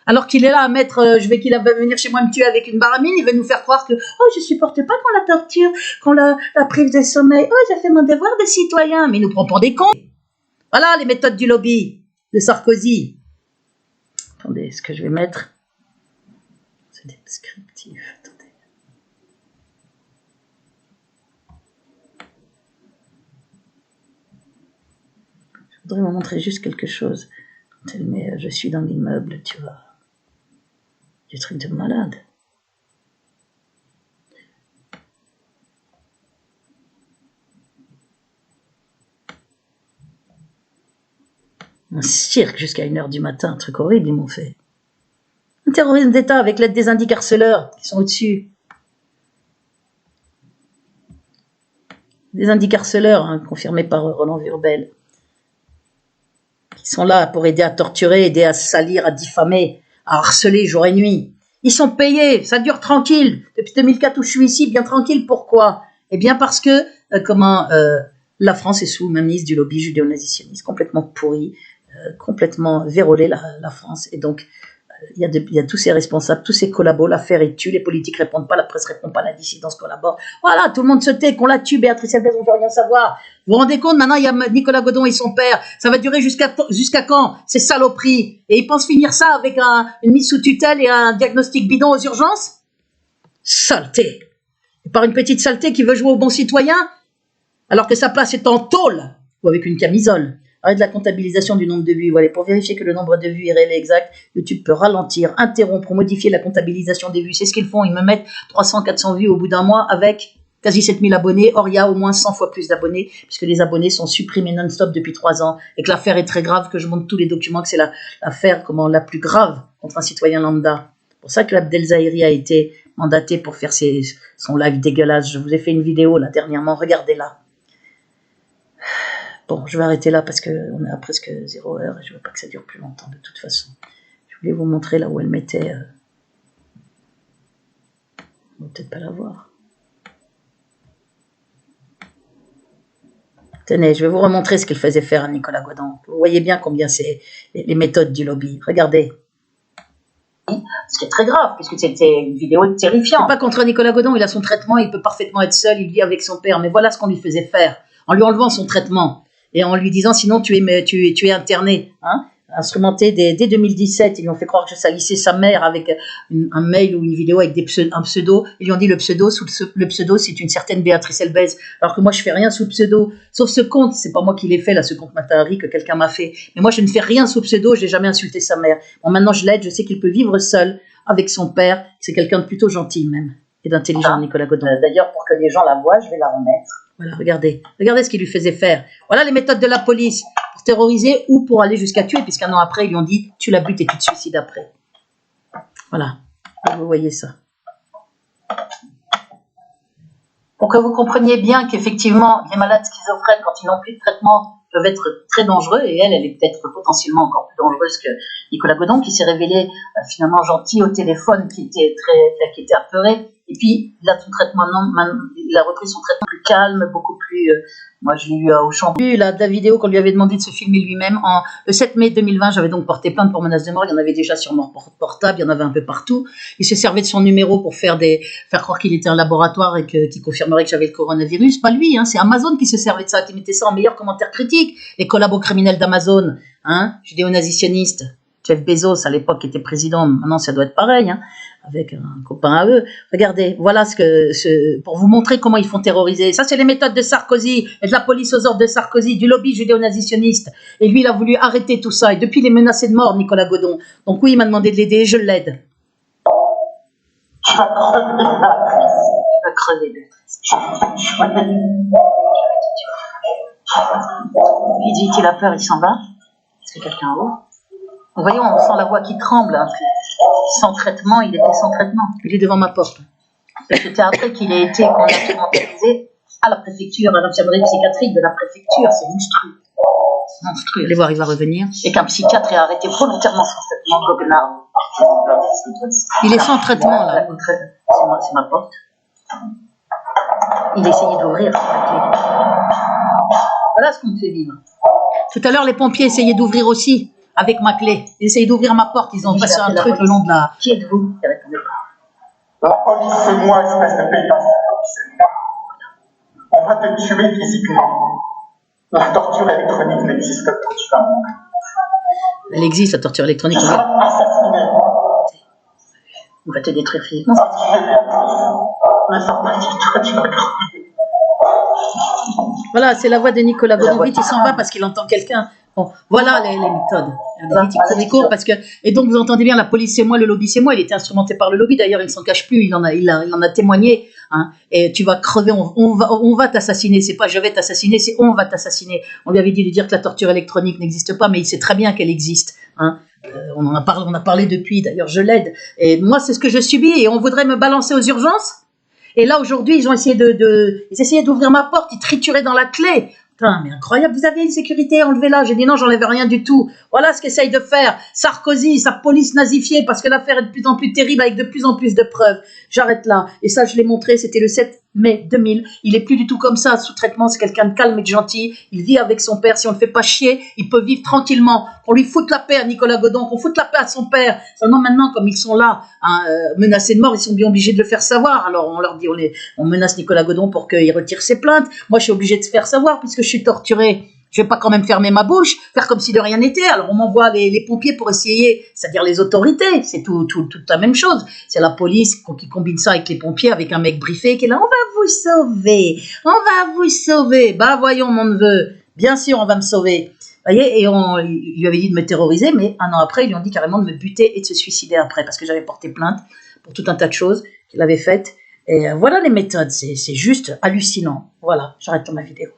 Speaker 1: Alors qu'il est là à mettre, qu'il va venir chez moi me tuer avec une baramine, il va nous faire croire que, oh, je supporte pas qu'on la torture, qu'on la prive de sommeil. Oh, j'ai fait mon devoir de citoyen. Mais il nous prend pour des cons. Voilà les méthodes du lobby de Sarkozy. Attendez, ce que je vais mettre, c'est descriptif. Attendez. Je voudrais vous montrer juste quelque chose. Quand elle met je suis dans l'immeuble, tu vois. Du truc de malade. Un cirque jusqu'à 1h du matin, un truc horrible ils m'ont fait. Un terrorisme d'État avec l'aide des indicarceleurs qui sont au-dessus. Des indicarceleurs, confirmés par Roland Virbel. Qui sont là pour aider à torturer, aider à salir, à diffamer, à harceler jour et nuit. Ils sont payés, ça dure tranquille. Depuis 2004 où je suis ici, bien tranquille. Pourquoi? Eh bien parce que la France est sous mainmise du lobby judéo-nazitionniste, complètement pourri, complètement vérolé la France. Et donc, il y a tous ces responsables, tous ces collabos, l'affaire est tue, les politiques répondent pas, la presse répond pas, la dissidence collabore. Voilà, tout le monde se tait, qu'on la tue, Béatrice Elbèze, on veut rien savoir. Vous vous rendez compte, maintenant, il y a Nicolas Godon et son père. Ça va durer jusqu'à quand, ces saloperies? Et ils pensent finir ça avec une mise sous tutelle et un diagnostic bidon aux urgences? Saleté. Et par une petite saleté qui veut jouer au bon citoyen, alors que sa place est en tôle, ou avec une camisole. Arrête de la comptabilisation du nombre de vues. Voilà, pour vérifier que le nombre de vues est réel et exact, YouTube peut ralentir, interrompre ou modifier la comptabilisation des vues. C'est ce qu'ils font. Ils me mettent 300, 400 vues au bout d'un mois avec quasi 7000 abonnés. Or, il y a au moins 100 fois plus d'abonnés puisque les abonnés sont supprimés non-stop depuis 3 ans et que l'affaire est très grave, que je montre tous les documents, que c'est l'affaire la plus grave contre un citoyen lambda. C'est pour ça que l'Abdel Zahiri a été mandaté pour faire son live dégueulasse. Je vous ai fait une vidéo là dernièrement, regardez-la. Bon, je vais arrêter là parce qu'on est à presque 0 heure et je ne veux pas que ça dure plus longtemps de toute façon. Je voulais vous montrer là où elle mettait... On va peut-être pas la voir. Tenez, je vais vous remontrer ce qu'il faisait faire à Nicolas Godon. Vous voyez bien combien c'est les méthodes du lobby. Regardez. Ce qui est très grave, puisque c'était une vidéo terrifiante. C'est pas contre Nicolas Godon, il a son traitement, il peut parfaitement être seul, il vit avec son père. Mais voilà ce qu'on lui faisait faire, en lui enlevant son traitement et en lui disant sinon tu es interné. Hein, instrumenté dès 2017, ils lui ont fait croire que je salissais sa mère avec un mail ou une vidéo avec un pseudo. Ils lui ont dit le pseudo c'est une certaine Béatrice Elbez, alors que moi je fais rien sous pseudo, sauf ce compte, c'est pas moi qui l'ai fait là, ce compte Matahari que quelqu'un m'a fait, mais moi je ne fais rien sous pseudo, j'ai jamais insulté sa mère. Bon, maintenant je l'aide, je sais qu'il peut vivre seul avec son père, c'est quelqu'un de plutôt gentil même et d'intelligent, Nicolas Godon. D'ailleurs, pour que les gens la voient, je vais la remettre. Voilà, regardez ce qu'il lui faisait faire. Voilà les méthodes de la police pour terroriser ou pour aller jusqu'à tuer, puisqu'un an après, ils lui ont dit tu la butes et tu te suicides après. Voilà, vous voyez ça. Pour que vous compreniez bien qu'effectivement, les malades schizophrènes, quand ils n'ont plus de traitement, peuvent être très dangereux, et elle est peut-être potentiellement encore plus dangereuse que Nicolas Godon, qui s'est révélé finalement gentil au téléphone, qui était apeuré. Et puis, il a repris son traitement plus calme, beaucoup plus... moi, je l'ai eu au champ. La vidéo qu'on lui avait demandé de se filmer lui-même. Le 7 mai 2020, j'avais donc porté plainte pour menace de mort. Il y en avait déjà sur mon portable, il y en avait un peu partout. Il se servait de son numéro pour faire croire qu'il était un laboratoire et qu'il confirmerait que j'avais le coronavirus. Pas lui, hein, c'est Amazon qui se servait de ça, qui mettait ça en meilleur commentaire critique. Les collabos criminels d'Amazon, hein, judéo-nazissionnistes. Jeff Bezos, à l'époque, était président. Maintenant, ça doit être pareil, hein, avec un copain à eux. Regardez, voilà pour vous montrer comment ils font terroriser. Ça, c'est les méthodes de Sarkozy et de la police aux ordres de Sarkozy, du lobby judéo-nazitionniste. Et lui, il a voulu arrêter tout ça. Et depuis, il est menacé de mort, Nicolas Godon. Donc oui, il m'a demandé de l'aider et je l'aide. Tu vas crever, Béatrice. Il dit qu'il a peur, il s'en va. Est-ce que quelqu'un en haut? Vous voyez, on sent la voix qui tremble. Hein. Sans traitement, il était sans traitement. Il est devant ma porte. C'était après qu'il ait été instrumentalisé à la préfecture, à l'infirmerie psychiatrique de la préfecture. C'est monstrueux. C'est monstrueux. Allez voir, il va revenir. Et qu'un psychiatre ait arrêté volontairement son traitement de goguenard. Il est sans traitement, là. C'est ma porte. Il essayait d'ouvrir. Voilà ce qu'on me fait vivre. Tout à l'heure, les pompiers essayaient d'ouvrir aussi. Avec ma clé. Ils essayaient d'ouvrir ma porte. Ils ont passé un truc le long de la... Qui êtes-vous?
Speaker 3: La police, c'est moi, espèce de pétasse. On va te tuer physiquement. La torture électronique n'existe pas. Tu vas mourir.
Speaker 1: Elle existe, la torture électronique.
Speaker 3: Tu seras assassiné.
Speaker 1: On va te détruire physiquement. Toi, tu vas crever. Voilà, c'est la voix de Nicolas Godon. Vite, il s'en va parce qu'il entend quelqu'un. Bon, voilà les méthodes. Parce que, et donc vous entendez bien, la police c'est moi, le lobby c'est moi. Il était instrumenté par le lobby. D'ailleurs, il ne s'en cache plus. Il en a témoigné. Hein, et tu vas crever. On va t'assassiner. C'est pas je vais t'assassiner, c'est on va t'assassiner. On lui avait dit de dire que la torture électronique n'existe pas, mais il sait très bien qu'elle existe. Hein. On a parlé depuis. D'ailleurs, je l'aide. Et moi, c'est ce que je subis. Et on voudrait me balancer aux urgences. Et là, aujourd'hui, ils ont essayé ils essayaient d'ouvrir ma porte. Ils trituraient dans la clé. Putain, mais incroyable, vous avez une sécurité, enlevez-la. J'ai dit non, j'enlève rien du tout. Voilà ce qu'essaye de faire Sarkozy, sa police nazifiée, parce que l'affaire est de plus en plus terrible avec de plus en plus de preuves. J'arrête là. Et ça, je l'ai montré, c'était le 7 mai 2000. Il est plus du tout comme ça, sous traitement, c'est quelqu'un de calme et de gentil. Il vit avec son père. Si on ne le fait pas chier, il peut vivre tranquillement. Qu'on lui foute la paix à Nicolas Godon, qu'on foute la paix à son père. Seulement maintenant, comme ils sont là, hein, menacés de mort, ils sont bien obligés de le faire savoir. Alors on leur dit, on menace Nicolas Godon pour qu'il retire ses plaintes. Moi, je suis obligée de se faire savoir puisque je suis torturée. Je vais pas quand même fermer ma bouche, faire comme si de rien n'était. Alors on m'envoie les pompiers pour essayer, c'est-à-dire les autorités, c'est toute la même chose. C'est la police qui combine ça avec les pompiers, avec un mec briefé qui est là, on va vous sauver. Bah voyons mon neveu, bien sûr, on va me sauver. Vous voyez, et on lui avait dit de me terroriser, mais un an après, ils lui ont dit carrément de me buter et de se suicider après, parce que j'avais porté plainte pour tout un tas de choses qu'il avait faites. Et voilà les méthodes, c'est juste hallucinant. Voilà, j'arrête ma vidéo.